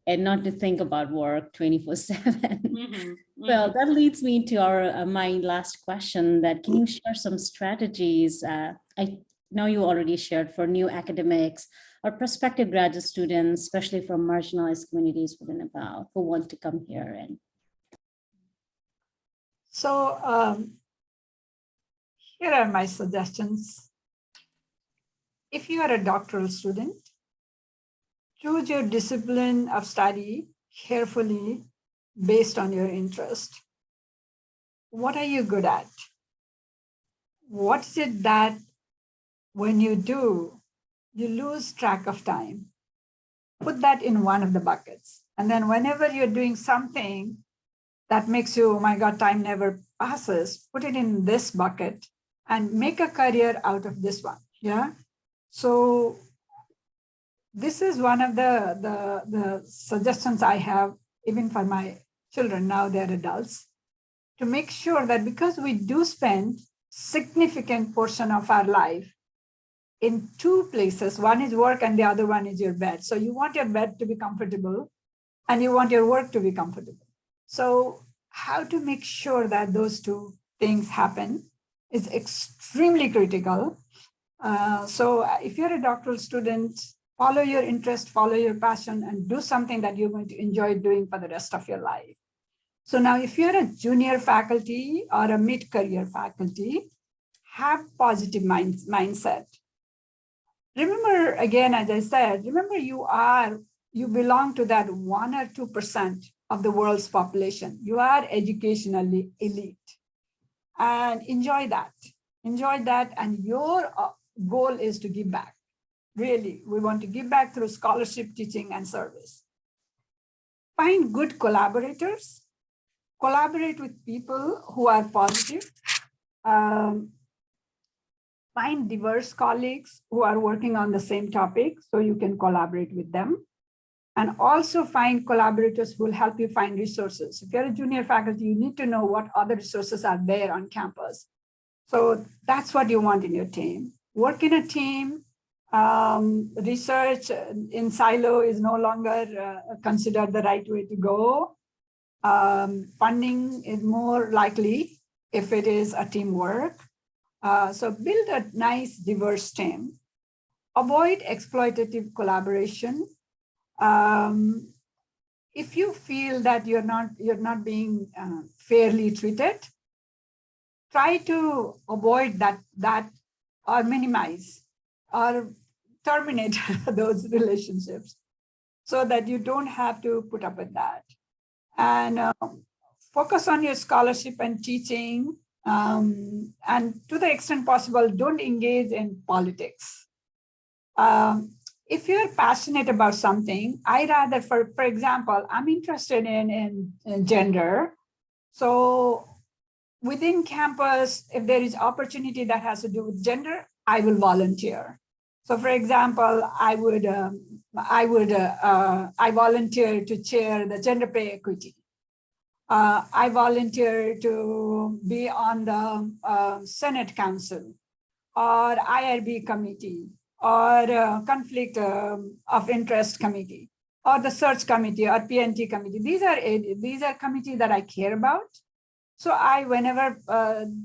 and not to think about work 24/7. Well, that leads me to my last question, that can you share some strategies? I know you already shared for new academics or prospective graduate students, especially from marginalized communities within Nepal who want to come here. And so here are my suggestions. If you are a doctoral student, choose your discipline of study carefully based on your interest. What are you good at? What is it that when you do, you lose track of time? Put that in one of the buckets. And then whenever you're doing something that makes you, oh my God, time never passes, put it in this bucket and make a career out of this one. Yeah. So this is one of the suggestions I have, even for my children, now they're adults, to make sure that because we do spend significant portion of our life in two places, one is work and the other one is your bed. So you want your bed to be comfortable and you want your work to be comfortable. So how to make sure that those two things happen is extremely critical. So if you're a doctoral student, follow your interest, follow your passion, and do something that you're going to enjoy doing for the rest of your life. So now if you're a junior faculty or a mid-career faculty, have positive mindset. Remember, again, as I said, remember you belong to that 1 or 2% of the world's population. You are educationally elite. And enjoy that. Enjoy that. And your goal is to give back. Really, we want to give back through scholarship, teaching, and service. Find good collaborators. Collaborate with people who are positive. Find diverse colleagues who are working on the same topic so you can collaborate with them. And also find collaborators who will help you find resources. If you're a junior faculty, you need to know what other resources are there on campus. So that's what you want in your team. Work in a team. Research in silo is no longer considered the right way to go. Funding is more likely if it is a teamwork. So build a nice, diverse team. Avoid exploitative collaboration. If you feel that you're not being fairly treated, try to avoid that or minimize, or terminate those relationships so that you don't have to put up with that. And focus on your scholarship and teaching. And to the extent possible, don't engage in politics. If you're passionate about something, I rather, for example, I'm interested in gender. So within campus, if there is opportunity that has to do with gender, I will volunteer. So for example, I volunteer to chair the gender pay equity. I volunteer to be on the Senate Council or IRB committee or conflict of interest committee or the search committee or PNT committee. These are committees that I care about. So whenever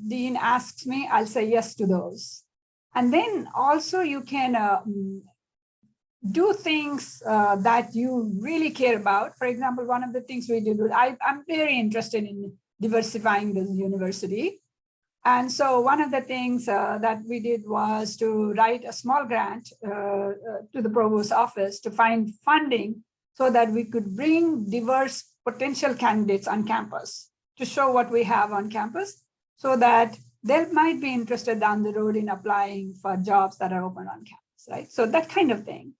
Dean asks me, I'll say yes to those. And then also you can do things that you really care about. For example, one of the things we did, I'm very interested in diversifying the university. And so one of the things that we did was to write a small grant to the provost's office to find funding so that we could bring diverse potential candidates on campus to show what we have on campus so that they might be interested down the road in applying for jobs that are open on campus, right? So that kind of thing.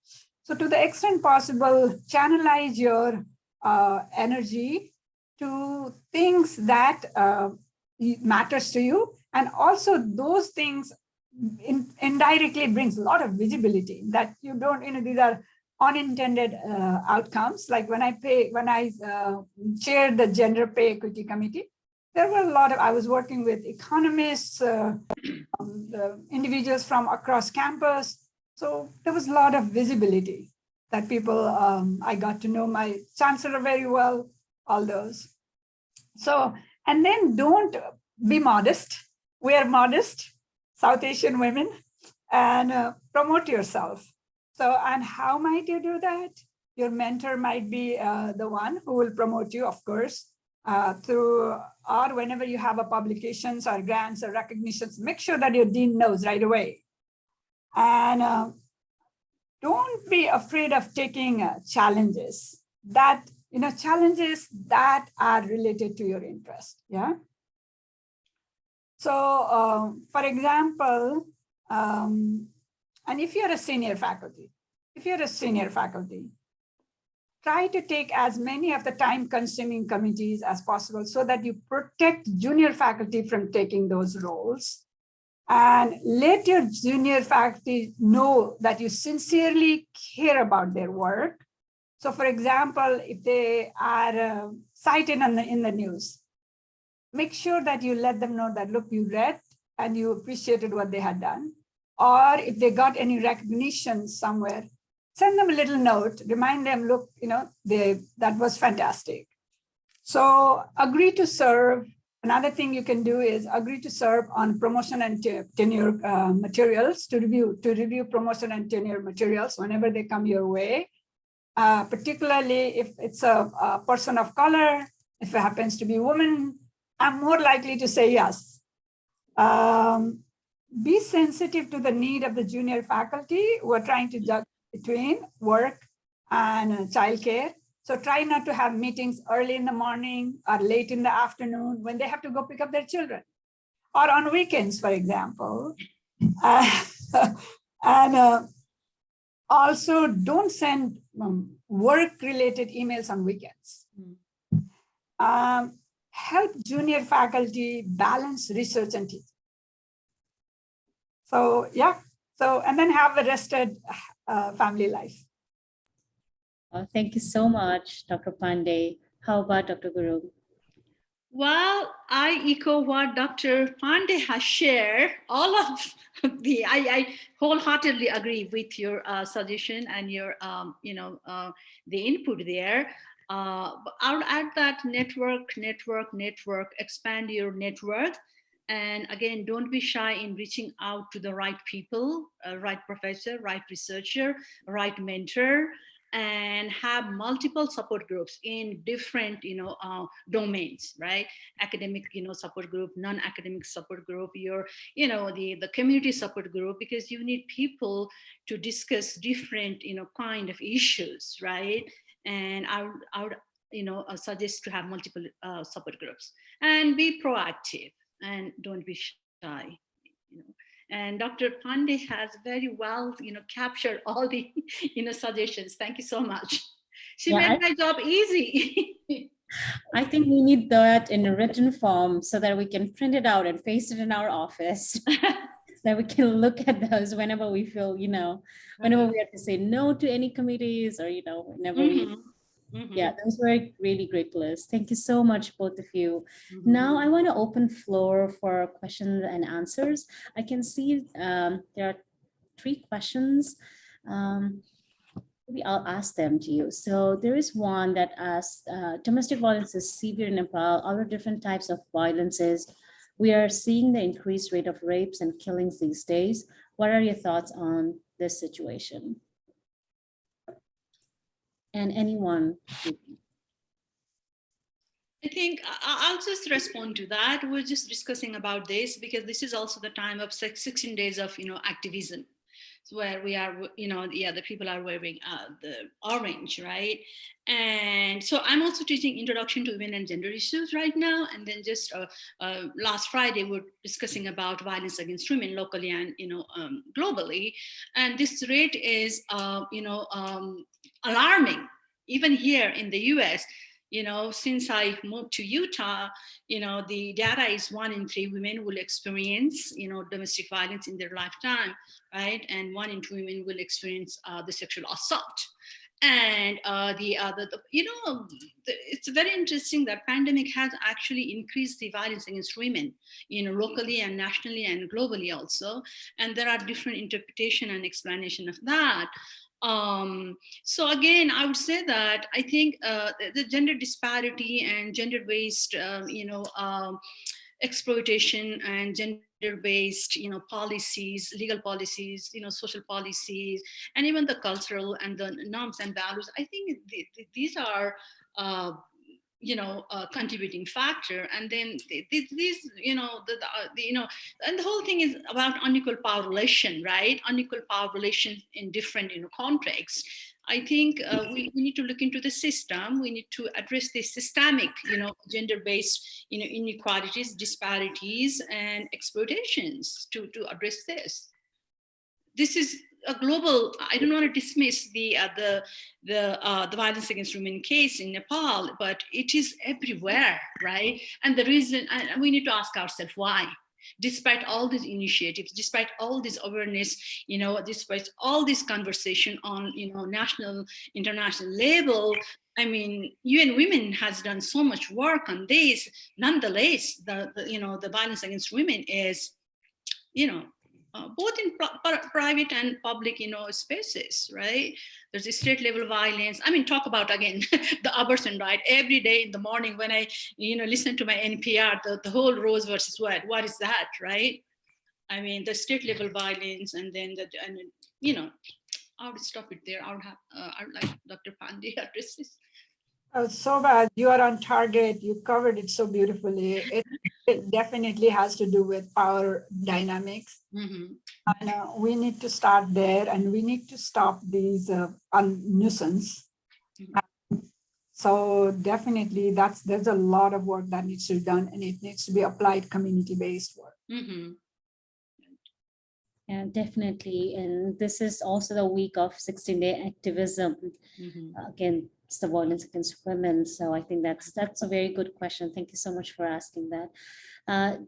So to the extent possible, channelize your energy to things that matters to you. And also those things indirectly brings a lot of visibility that you don't, these are unintended outcomes. Like when I chaired the gender pay equity committee, there were a lot of, I was working with economists, individuals from across campus. So there was a lot of visibility that people, I got to know my chancellor very well, all those. So, and then don't be modest. We are modest, South Asian women, and promote yourself. So, and how might you do that? Your mentor might be the one who will promote you, of course, through, or whenever you have a publications or grants or recognitions, make sure that your dean knows right away. And don't be afraid of taking challenges challenges that are related to your interest, yeah? So, for example, and if you're a senior faculty, try to take as many of the time-consuming committees as possible so that you protect junior faculty from taking those roles. And let your junior faculty know that you sincerely care about their work. So for example, if they are cited in the news, make sure that you let them know that, look, you read and you appreciated what they had done. Or if they got any recognition somewhere, send them a little note, remind them, look, that was fantastic. So agree to serve. Another thing you can do is agree to serve on promotion and tenure materials, to review promotion and tenure materials whenever they come your way, particularly if it's a person of color, if it happens to be a woman, I'm more likely to say yes. Be sensitive to the need of the junior faculty who are trying to juggle between work and childcare. So try not to have meetings early in the morning or late in the afternoon when they have to go pick up their children, or on weekends, for example. And also don't send work-related emails on weekends. Help junior faculty balance research and teaching. So yeah, and then have a rested family life. Thank you so much, Dr. Pandey. How about Dr. Gurung? Well, I echo what Dr. Pandey has shared. All of I wholeheartedly agree with your suggestion and your, the input there. I'll add that network, expand your network. And again, don't be shy in reaching out to the right people, right professor, right researcher, right mentor. and have multiple support groups in different, domains, right? Academic, support group, non-academic support group, your, the community support group, because you need people to discuss different, kind of issues, right? And I would suggest to have multiple support groups and be proactive and don't be shy. And Dr. Pandey has very well, captured all the, suggestions. Thank you so much. She made my job easy. I think we need that in a written form so that we can print it out and paste it in our office. So that we can look at those whenever we feel, whenever we have to say no to any committees or, whenever we. Yeah, those were really great lists. Thank you so much, both of you. Now I want to open floor for questions and answers. I can see there are 3 questions. Maybe I'll ask them to you. So there is one that asks, domestic violence is severe in Nepal, other different types of violences. We are seeing the increased rate of rapes and killings these days. What are your thoughts on this situation? And anyone. I think I'll just respond to that. We're just discussing about this because this is also the time of 16 days of, activism. So where we are, the people are wearing the orange, right? And so I'm also teaching introduction to women and gender issues right now. And then just last Friday, we're discussing about violence against women locally and, globally. And this rate is, alarming. Even here in the US, since I moved to Utah, the data is 1 in 3 women will experience, domestic violence in their lifetime, right? And 1 in 2 women will experience the sexual assault. And it's very interesting that pandemic has actually increased the violence against women, locally and nationally and globally also. And there are different interpretation and explanation of that. So again, I would say that I think the gender disparity and gender-based, exploitation and gender-based, policies, legal policies, social policies, and even the cultural and the norms and values. I think these are, contributing factor. And then these, and the whole thing is about unequal power relation, right? Unequal power relation in different, contexts. I think we need to look into the system. We need to address the systemic, gender-based, inequalities, disparities, and exploitations to address this. This is a global. I don't want to dismiss the violence against women case in Nepal, but it is everywhere, right? And the reason, and we need to ask ourselves why. Despite all these initiatives, despite all this awareness, despite all this conversation on, national, international level, I mean, UN Women has done so much work on this. Nonetheless, the violence against women is, both in private and public, spaces, right? There's a state level violence. I mean, talk about, again, the Aberson, right? Every day in the morning when I, listen to my NPR, the whole Rose versus Wade, what is that, right? I mean, the state level violence, and then I would stop it there. I would like Dr. Pandey address this. Shobha, you are on target. You covered it so beautifully. It definitely has to do with power dynamics. And we need to start there, and we need to stop these nuisance. So definitely there's a lot of work that needs to be done, and it needs to be applied community-based work. Yeah, definitely. And this is also the week of 16-day activism. Again, it's the violence against women. So I think that's a very good question. Thank you so much for asking that.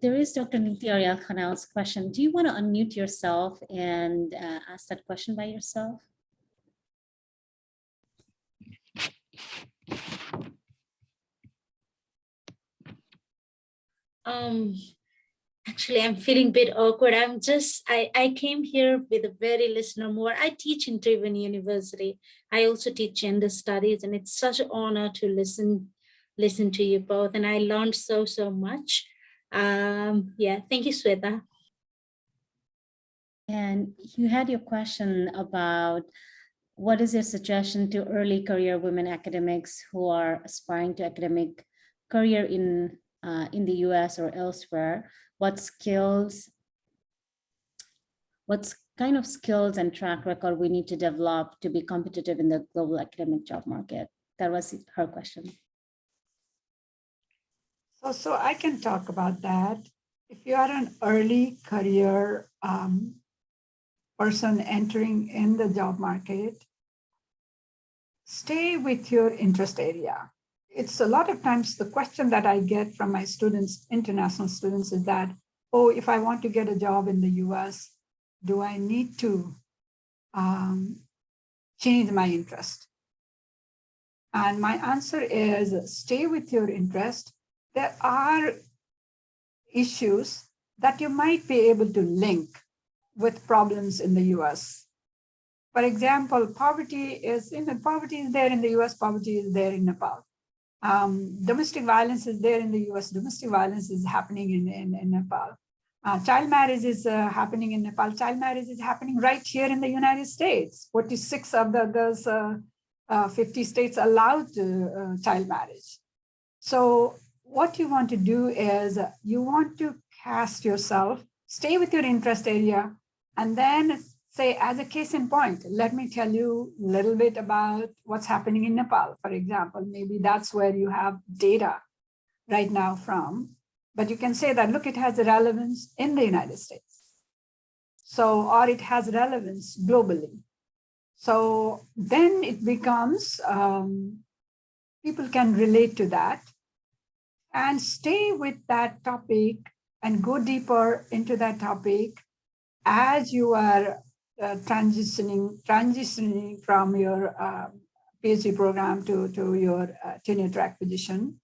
There is Dr. Niti Ariel Khanal's question. Do you want to unmute yourself and ask that question by yourself? Actually, I'm feeling a bit awkward. I came here with a very listener mode. I teach in Tribhuvan University. I also teach gender studies, and it's such an honor to listen to you both. And I learned so much. Yeah, thank you, Sweta. And you had your question about what is your suggestion to early career women academics who are aspiring to academic career in the US or elsewhere? What kind of skills and track record we need to develop to be competitive in the global academic job market? That was her question. So I can talk about that. If you are an early career person entering in the job market, stay with your interest area. It's a lot of times the question that I get from my students, international students, is that, oh, if I want to get a job in the US, do I need to change my interest? And my answer is stay with your interest. There are issues that you might be able to link with problems in the US. For example, poverty is there in the US, poverty is there in Nepal. Domestic violence is there in the US, domestic violence is happening in Nepal. Child marriage is happening in Nepal. Child marriage is happening right here in the United States. 46 of those 50 states allowed child marriage. So what you want to do is you want to cast yourself, stay with your interest area, and then say, as a case in point, let me tell you a little bit about what's happening in Nepal, for example. Maybe that's where you have data right now from. But you can say that, look, it has relevance in the United States. So, or it has relevance globally. So then it becomes, people can relate to that and stay with that topic and go deeper into that topic as you are transitioning from your PhD program to your tenure track position.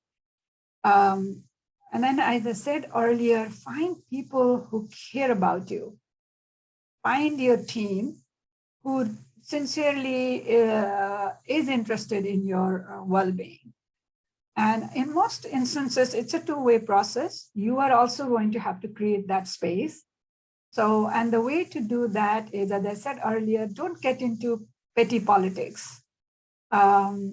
And then, as I said earlier, find people who care about you. Find your team who sincerely is interested in your well-being. And in most instances, it's a two-way process. You are also going to have to create that space. So, and the way to do that is, as I said earlier, don't get into petty politics. Because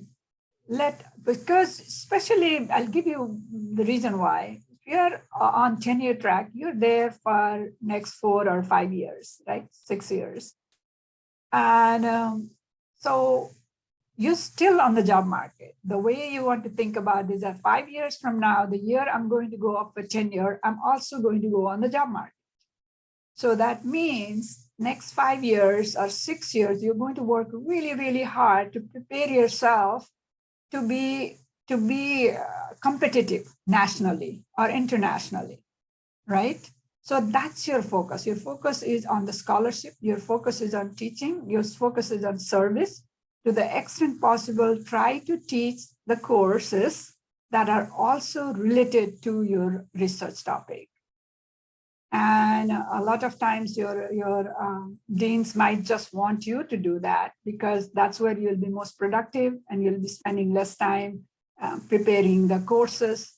especially, I'll give you the reason why. If you're on tenure track, you're there for next 4 or 5 years, right? 6 years. And so you're still on the job market. The way you want to think about is that 5 years from now, the year I'm going to go up for tenure, I'm also going to go on the job market. So that means next 5 years or 6 years, you're going to work really, really hard to prepare yourself to be competitive nationally or internationally, right? So that's your focus. Your focus is on the scholarship. Your focus is on teaching. Your focus is on service. To the extent possible, try to teach the courses that are also related to your research topic. And a lot of times your deans might just want you to do that because that's where you'll be most productive and you'll be spending less time preparing the courses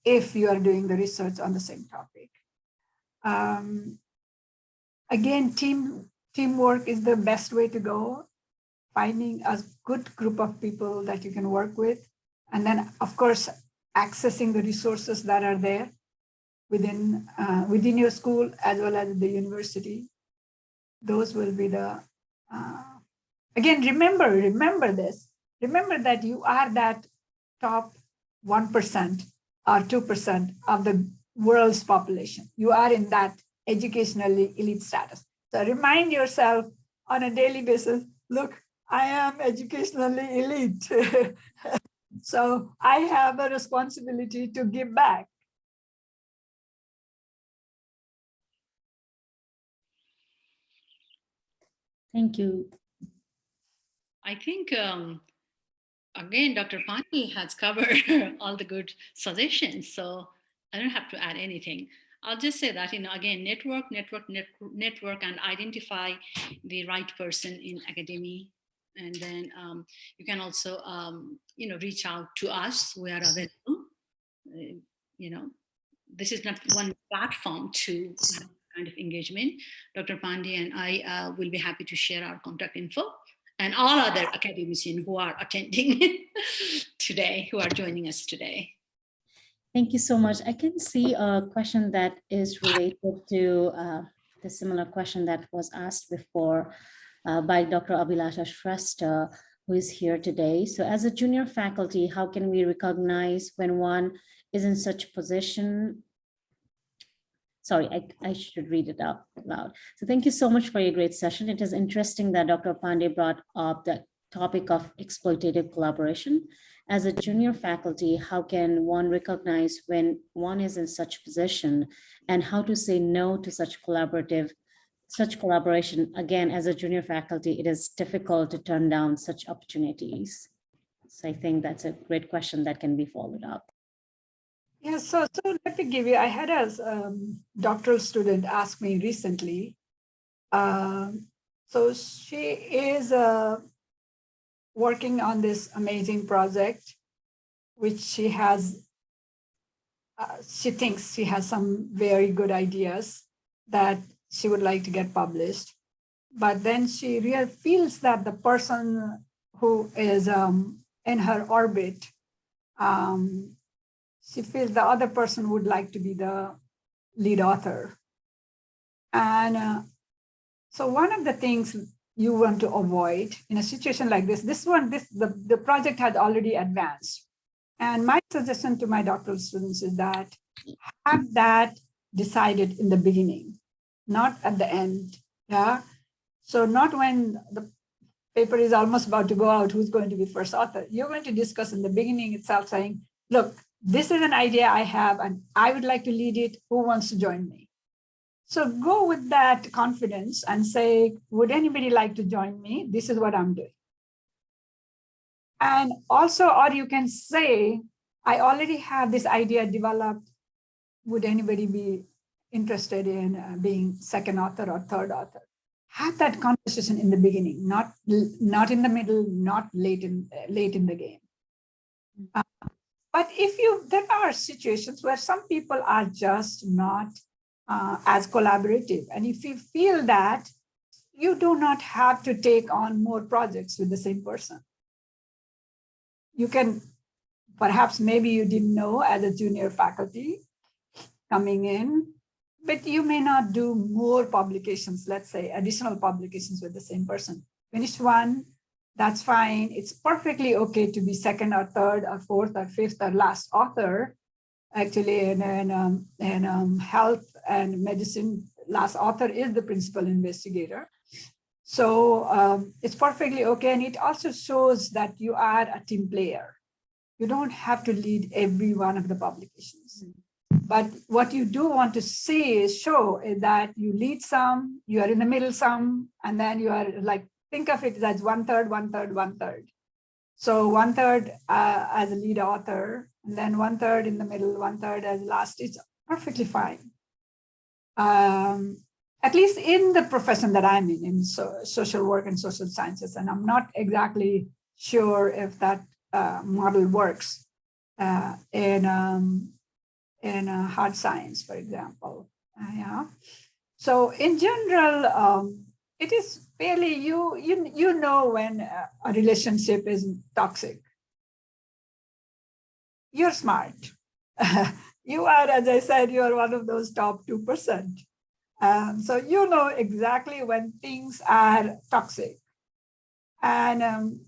if you are doing the research on the same topic. Again, teamwork is the best way to go. Finding a good group of people that you can work with. And then, of course, accessing the resources that are there within your school as well as the university. Those will be the, again, remember this. Remember that you are that top 1% or 2% of the world's population. You are in that educationally elite status. So remind yourself on a daily basis, look, I am educationally elite. So I have a responsibility to give back. Thank you. I think, again, Dr. Pandey has covered all the good suggestions, so I don't have to add anything. I'll just say that, again, network, and identify the right person in academia. And then you can also, reach out to us. We are available. This is not one platform to have kind of engagement. Dr. Pandey and I will be happy to share our contact info. and all other academicians who are attending today, who are joining us today. Thank you so much. I can see a question that is related to the similar question that was asked before by Dr. Abhilasha Shrestha, who is here today. So as a junior faculty, how can we recognize when one is in such position? Sorry, I should read it out loud. So thank you so much for your great session. It is interesting that Dr. Pandey brought up the topic of exploitative collaboration. As a junior faculty, how can one recognize when one is in such position and how to say no to such collaboration? Again, as a junior faculty, it is difficult to turn down such opportunities. So I think that's a great question that can be followed up. Yeah, so let me give you, I had a doctoral student ask me recently. So she is working on this amazing project, which she has, she thinks she has some very good ideas that she would like to get published. But then she really feels that the person who is in her orbit, she feels the other person would like to be the lead author. And so one of the things you want to avoid in a situation like this, the project has already advanced. And my suggestion to my doctoral students is that have that decided in the beginning, not at the end. Yeah. So not when the paper is almost about to go out, who's going to be first author. You're going to discuss in the beginning itself saying, look, this is an idea I have and I would like to lead it. Who wants to join me? So go with that confidence and say, would anybody like to join me? This is what I'm doing. And also, or you can say, I already have this idea developed. Would anybody be interested in being second author or third author? Have that conversation in the beginning, not in the middle, not late in the game. But there are situations where some people are just not as collaborative. And if you feel that, you do not have to take on more projects with the same person. You can, perhaps maybe you didn't know as a junior faculty coming in, but you may not do more publications, let's say additional publications with the same person. Finish one, that's fine. It's perfectly okay to be second or third or fourth or fifth or last author. Actually, in health and medicine, last author is the principal investigator. So it's perfectly okay. And it also shows that you are a team player. You don't have to lead every one of the publications. But what you do want to show is that you lead some, you are in the middle some, and then you are like, think of it as 1/3, 1/3, 1/3. So 1/3 as a lead author, and then 1/3 in the middle, 1/3 as last. It's perfectly fine. At least in the profession that I'm in social work and social sciences, and I'm not exactly sure if that model works in hard science, for example. Yeah. So in general, it is fairly, you know when a relationship is toxic. You're smart. You are, as I said, you are one of those top 2%. So you know exactly when things are toxic. And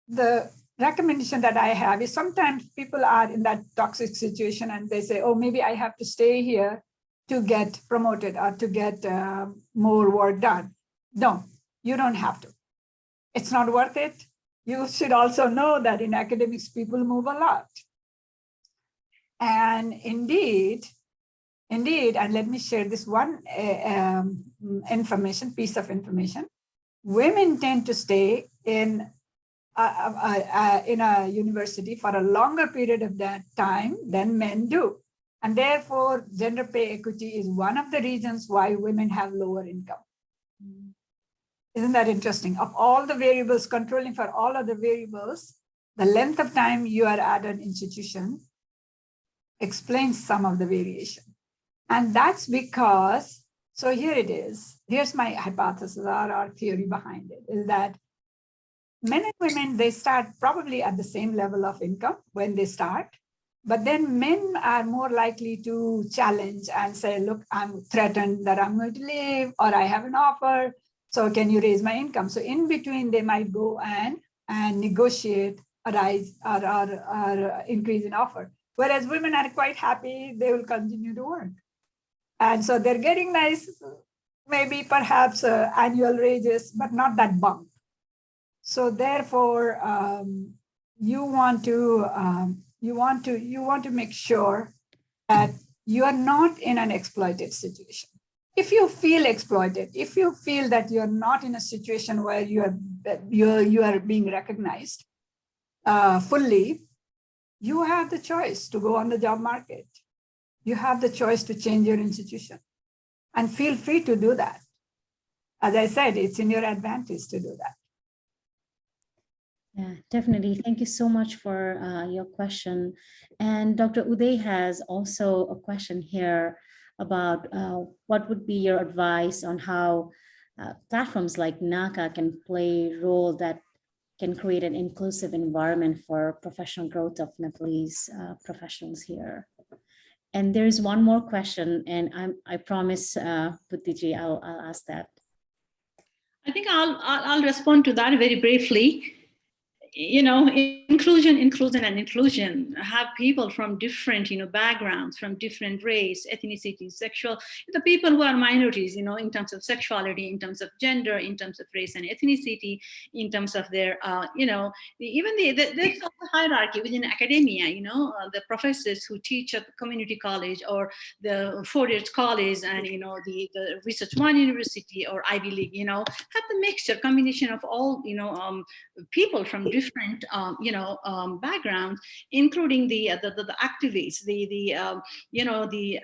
the recommendation that I have is sometimes people are in that toxic situation and they say, oh, maybe I have to stay here to get promoted or to get more work done. No, you don't have to. It's not worth it. You should also know that in academics, people move a lot. And indeed, and let me share this one piece of information. Women tend to stay in a university for a longer period of that time than men do. And therefore, gender pay equity is one of the reasons why women have lower income. Isn't that interesting? Of all the variables, controlling for all other variables, the length of time you are at an institution explains some of the variation. And that's because, so here it is. Here's my hypothesis or our theory behind it, is that men and women, they start probably at the same level of income when they start. But then men are more likely to challenge and say, look, I'm threatened that I'm going to leave, or I have an offer. So can you raise my income? So in between, they might go and negotiate a rise or increase in offer. Whereas women are quite happy, they will continue to work. And so they're getting nice, maybe perhaps annual raises, but not that bump. So therefore, you want to make sure that you are not in an exploited situation. If you feel exploited, if you feel that you're not in a situation where you are being recognized fully, you have the choice to go on the job market. You have the choice to change your institution, and feel free to do that. As I said, it's in your advantage to do that. Yeah, definitely. Thank you so much for your question. And Dr. Uday has also a question here about what would be your advice on how platforms like NACA can play a role that can create an inclusive environment for professional growth of Nepalese professionals here. And there's one more question, and I promise, Buddhiji, I'll ask that. I think I'll respond to that very briefly. You know, inclusion have people from different, backgrounds, from different race, ethnicity, sexual, the people who are minorities, in terms of sexuality, in terms of gender, in terms of race and ethnicity, in terms of their, there's also hierarchy within academia, the professors who teach at the community college or the 4 years college and, the Research One University or Ivy League, have the mixture, combination of all, people from different backgrounds, including the activists, the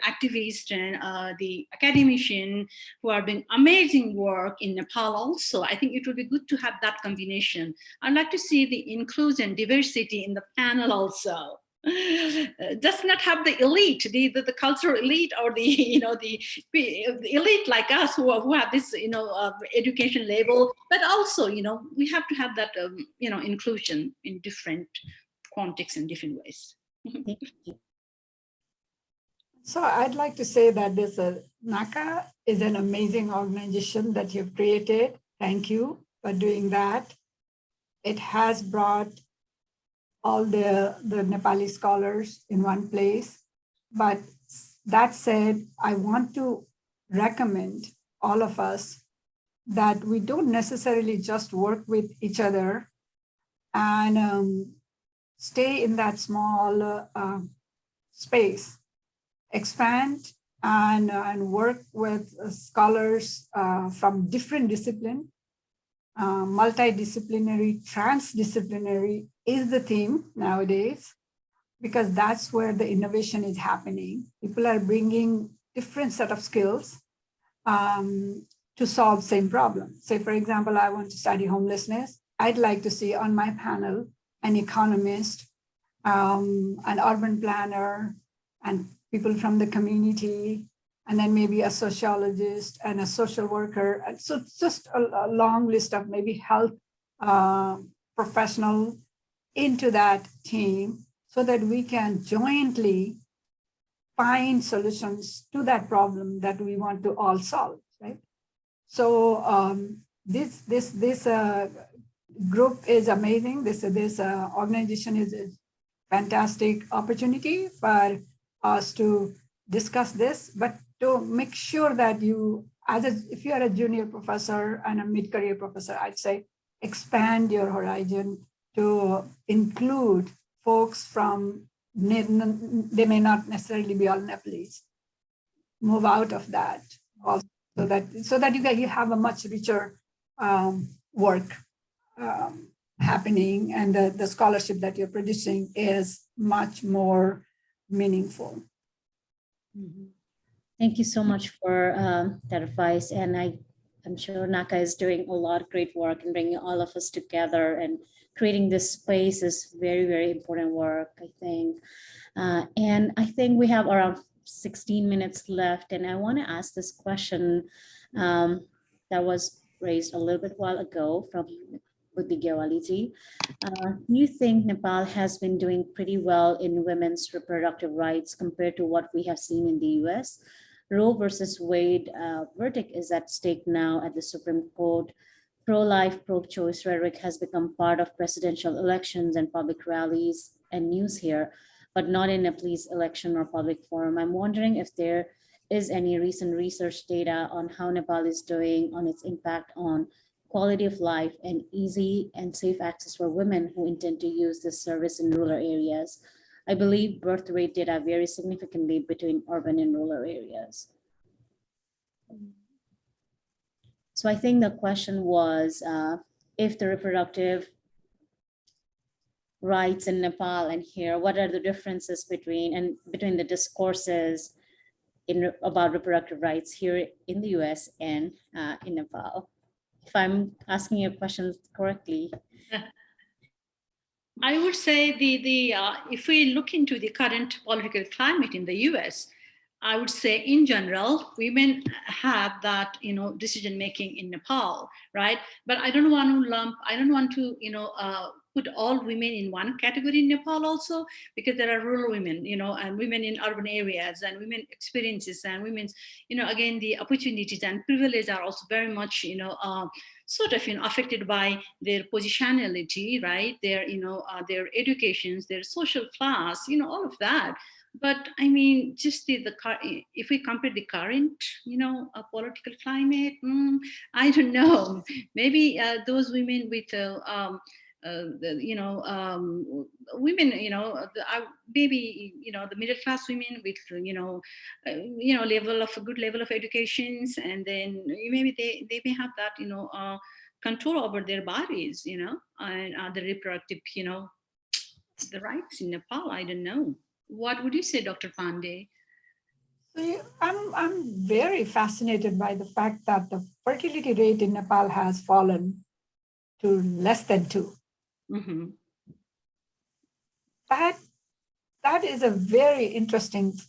activists and the academician who are doing amazing work in Nepal also. I think it would be good to have that combination. I'd like to see the inclusion, diversity in the panel also. Does not have the elite, the cultural elite, or the elite like us who have this education label, but also we have to have that inclusion in different contexts and different ways. Thank you. So I'd like to say that this NACA is an amazing organization that you've created. Thank you for doing that. It has brought all the Nepali scholars in one place. But that said, I want to recommend all of us that we don't necessarily just work with each other and stay in that small space. Expand and work with scholars from different disciplines. Multidisciplinary, transdisciplinary is the theme nowadays, because that's where the innovation is happening. People are bringing different set of skills to solve same problem. Say, for example, I want to study homelessness. I'd like to see on my panel an economist, an urban planner, and people from the community, and then maybe a sociologist and a social worker. So just a long list of maybe health professional into that team so that we can jointly find solutions to that problem that we want to all solve, right? So this group is amazing. This organization is a fantastic opportunity for us to discuss this, but to make sure that you, if you are a junior professor and a mid-career professor, I'd say expand your horizon to include folks from, they may not necessarily be all Nepalese. Move out of that also, so that you have a much richer work happening, and the scholarship that you're producing is much more meaningful. Mm-hmm. Thank you so much for that advice. And I'm sure NACA is doing a lot of great work and bringing all of us together, and creating this space is very, very important work, I think. And I think we have around 16 minutes left. And I want to ask this question that was raised a little bit while ago from Buddhi Gyawali ji. Do you think Nepal has been doing pretty well in women's reproductive rights compared to what we have seen in the US? Roe versus Wade verdict is at stake now at the Supreme Court. Pro-life, pro-choice rhetoric has become part of presidential elections and public rallies and news here, but not in Nepalese election or public forum. I'm wondering if there is any recent research data on how Nepal is doing on its impact on quality of life and easy and safe access for women who intend to use this service in rural areas. I believe birth rate data vary significantly between urban and rural areas. So I think the question was if the reproductive rights in Nepal and here, what are the differences between the discourses about reproductive rights here in the US and in Nepal? If I'm asking your questions correctly. I would say if we look into the current political climate in the US, I would say in general, women have that, decision making in Nepal, right? But I don't want to put all women in one category in Nepal also, because there are rural women, and women in urban areas and women experiences and women's, again, the opportunities and privilege are also very much, sort of, affected by their positionality, right? Their educations, their social class, all of that. But I mean, just if we compare the current, political climate, I don't know. Maybe those women with, women, maybe the middle class women with, a good level of educations, and then maybe they may have that, control over their bodies, and the reproductive, the rights in Nepal. I don't know. What would you say, Dr. Pandey? So I'm very fascinated by the fact that the fertility rate in Nepal has fallen to less than 2. Mm-hmm. That is a very interesting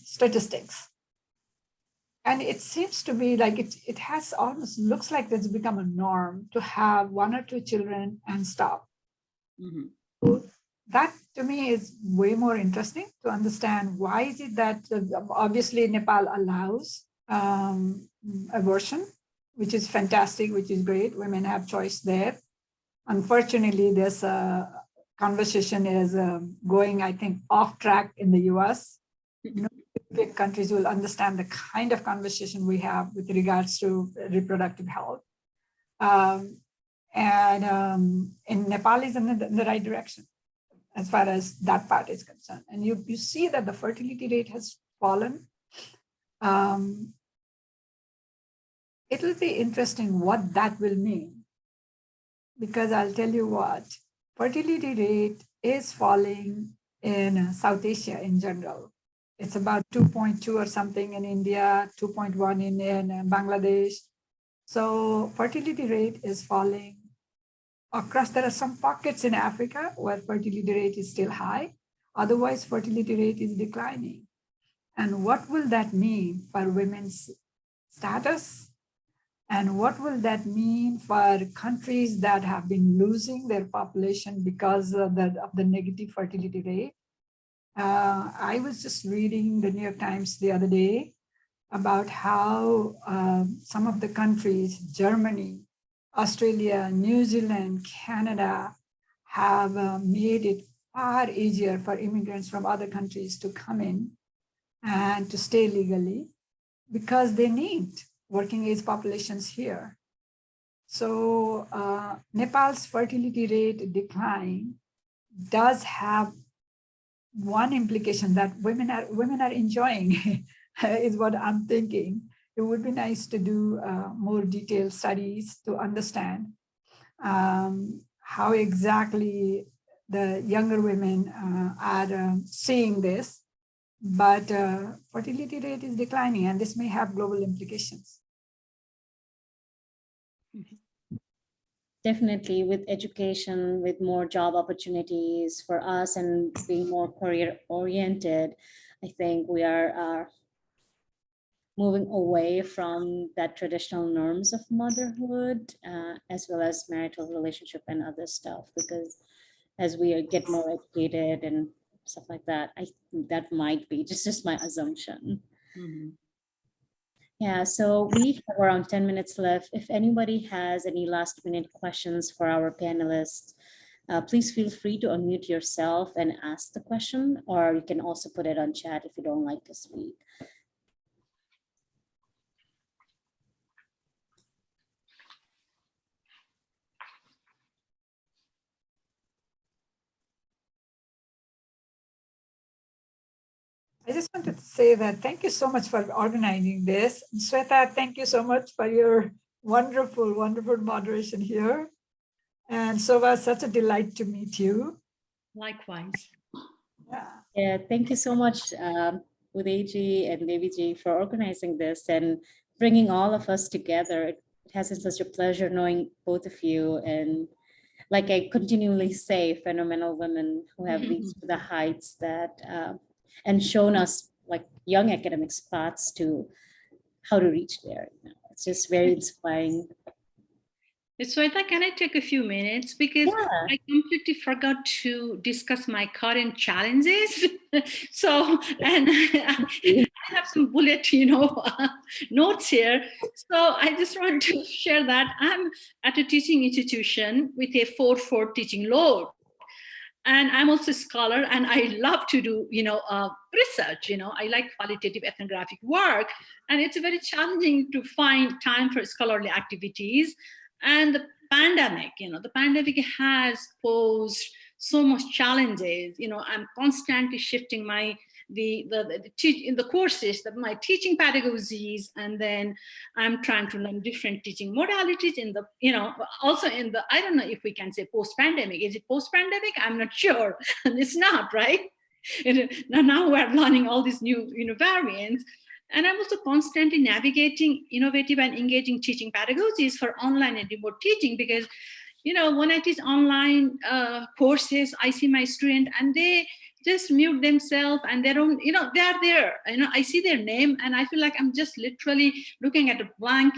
statistics. And it seems to be like it has almost looks like it's become a norm to have 1 or 2 children and stop. Mm-hmm. So that to me is way more interesting to understand why is it that obviously Nepal allows abortion, which is fantastic, which is great. Women have choice there. Unfortunately, this conversation is going, I think, off track in the US. Big countries will understand the kind of conversation we have with regards to reproductive health. And in Nepal is in the right direction as far as that part is concerned. And you see that the fertility rate has fallen. It'll be interesting what that will mean, because I'll tell you what, fertility rate is falling in South Asia in general. It's about 2.2 or something in India, 2.1 in Bangladesh. So fertility rate is falling across. There are some pockets in Africa where fertility rate is still high. Otherwise, fertility rate is declining. And what will that mean for women's status? And what will that mean for countries that have been losing their population because of the negative fertility rate? I was just reading the New York Times the other day about how some of the countries, Germany, Australia, New Zealand, Canada, have made it far easier for immigrants from other countries to come in and to stay legally because they need working age populations here. So Nepal's fertility rate decline does have one implication that women are enjoying is what I'm thinking. It would be nice to do more detailed studies to understand how exactly the younger women are seeing this. But fertility rate is declining, and this may have global implications. Definitely, with education, with more job opportunities for us and being more career oriented, I think we are moving away from that traditional norms of motherhood, as well as marital relationship and other stuff, because as we get more educated and stuff like that, I think that might be just my assumption. Mhm. Yeah, so we have around 10 minutes left. If anybody has any last minute questions for our panelists, please feel free to unmute yourself and ask the question, or you can also put it on chat if you don't like to speak. I just wanted to say that thank you so much for organizing this. Sweta, thank you so much for your wonderful, wonderful moderation here. And Shobha, such a delight to meet you. Likewise. Yeah. Yeah, thank you so much, Udayji and Deviji, for organizing this and bringing all of us together. It has been such a pleasure knowing both of you. And like I continually say, phenomenal women who have reached the heights that, and shown us like young academics paths to how to reach there. It's just very inspiring. Sweta, can I take a few minutes? Because Yeah. I completely forgot to discuss my current challenges. So, and I have some bullet, notes here. So I just want to share that I'm at a teaching institution with a 4/4 teaching load. And I'm also a scholar, and I love to do, research. I like qualitative ethnographic work, and it's very challenging to find time for scholarly activities. And the pandemic, the pandemic has posed so much challenges. I'm constantly shifting my in the courses, my teaching pedagogies, and then I'm trying to learn different teaching modalities in the, also in the, I don't know if we can say post-pandemic. Is it post-pandemic? I'm not sure. It's not, right? Now we're learning all these new, variants. And I'm also constantly navigating innovative and engaging teaching pedagogies for online and remote teaching, because, when I teach online courses, I see my student and they just mute themselves and they don't, they are there. I see their name and I feel like I'm just literally looking at a blank,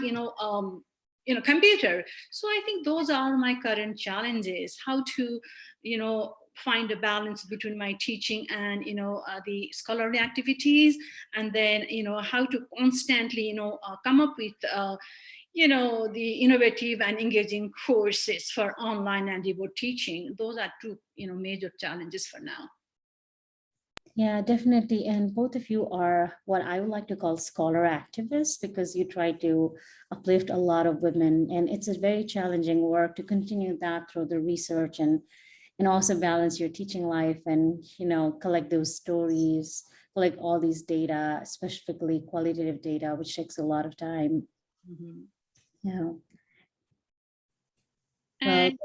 computer. So I think those are my current challenges, how to, find a balance between my teaching and, the scholarly activities, and then, how to constantly, come up with, the innovative and engaging courses for online and remote teaching. Those are two, major challenges for now. Yeah, definitely. And both of you are what I would like to call scholar activists, because you try to uplift a lot of women. And it's a very challenging work to continue that through the research and also balance your teaching life and, collect those stories, collect all these data, specifically qualitative data, which takes a lot of time. Mm-hmm. Yeah. And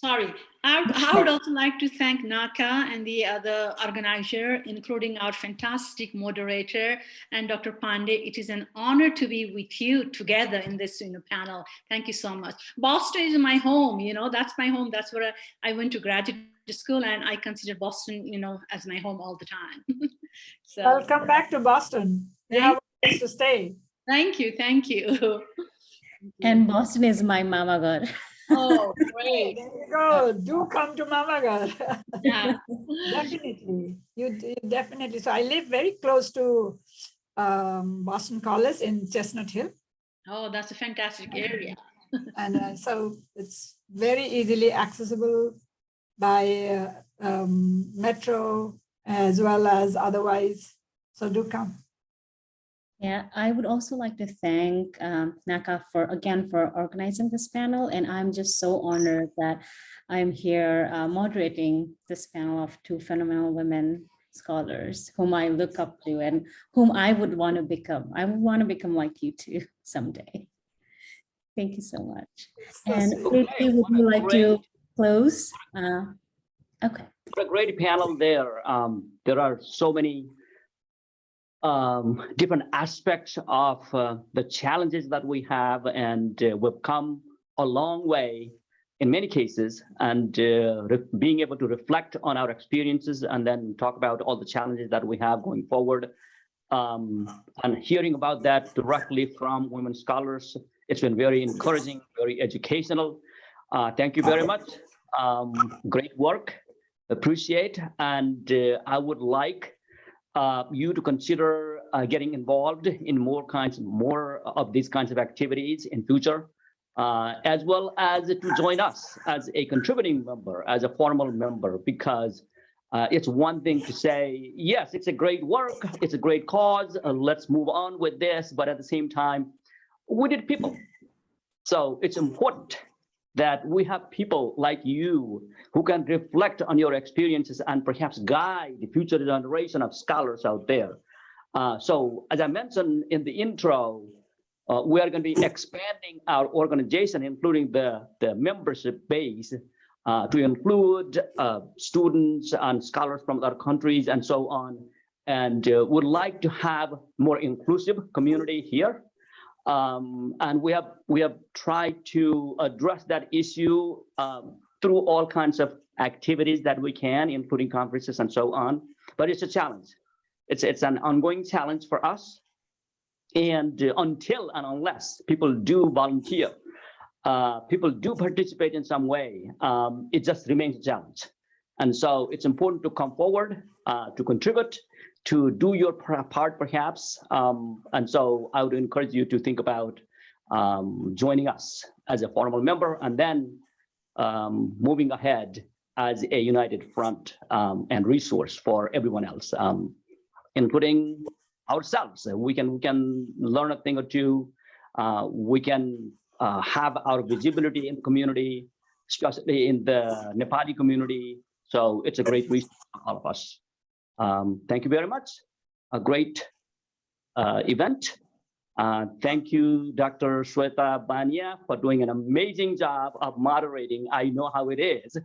sorry, I would also like to thank NACA and the other organizer, including our fantastic moderator and Dr. Pandey. It is an honor to be with you together in this panel. Thank you so much. Boston is my home, that's my home. That's where I went to graduate school, and I consider Boston, as my home all the time. So I'll come back to Boston. You have a place to stay. Thank you. Thank you. And Boston is my mama god. Oh, great. There you go. Do come to Mamagar. Yeah. Definitely. You definitely. So I live very close to Boston College in Chestnut Hill. Oh, that's a fantastic area. And so it's very easily accessible by metro as well as otherwise. So do come. Yeah, I would also like to thank NACA for organizing this panel. And I'm just so honored that I'm here moderating this panel of two phenomenal women scholars whom I look up to and whom I would want to become. I would want to become like you two someday. Thank you so much. And Katie, would you like to close? Okay. What a great panel there. There are so many different aspects of the challenges that we have, and we've come a long way in many cases, and being able to reflect on our experiences and then talk about all the challenges that we have going forward. And hearing about that directly from women scholars, it's been very encouraging, very educational. Thank you very much. Great work, appreciate. And I would like you to consider getting involved in more of these kinds of activities in future, as well as to join us as a contributing member, as a formal member, because it's one thing to say, yes, it's a great work, it's a great cause, let's move on with this, but at the same time, we need people. So it's important that we have people like you who can reflect on your experiences and perhaps guide the future generation of scholars out there. So as I mentioned in the intro, we are going to be expanding our organization, including the membership base, to include students and scholars from other countries and so on, and would like to have more inclusive community here. And we have tried to address that issue through all kinds of activities that we can, including conferences and so on. But it's a challenge. It's an ongoing challenge for us. And until and unless people do volunteer, people do participate in some way, it just remains a challenge. And so it's important to come forward, to contribute, to do your part perhaps. And so I would encourage you to think about joining us as a formal member, and then moving ahead as a united front and resource for everyone else, including ourselves. We can learn a thing or two. We can have our visibility in the community, especially in the Nepali community. So it's a great resource for all of us. Thank you very much. A great event. Thank you, Dr. Shweta Bania, for doing an amazing job of moderating. I know how it is.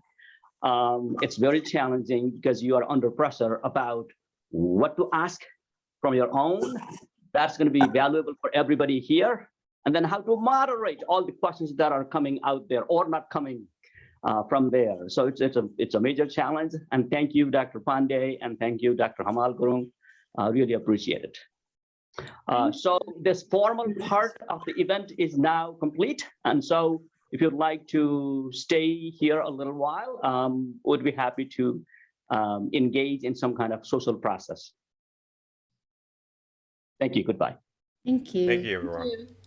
It's very challenging because you are under pressure about what to ask from your own. That's going to be valuable for everybody here. And then how to moderate all the questions that are coming out there or not coming from there. So it's a major challenge. And thank you, Dr. Pandey, and thank you, Dr. Hamal Gurung. Really appreciate it. So this formal part of the event is now complete. And so if you'd like to stay here a little while, we'd be happy to engage in some kind of social process. Thank you. Goodbye. Thank you. Thank you, everyone. Thank you.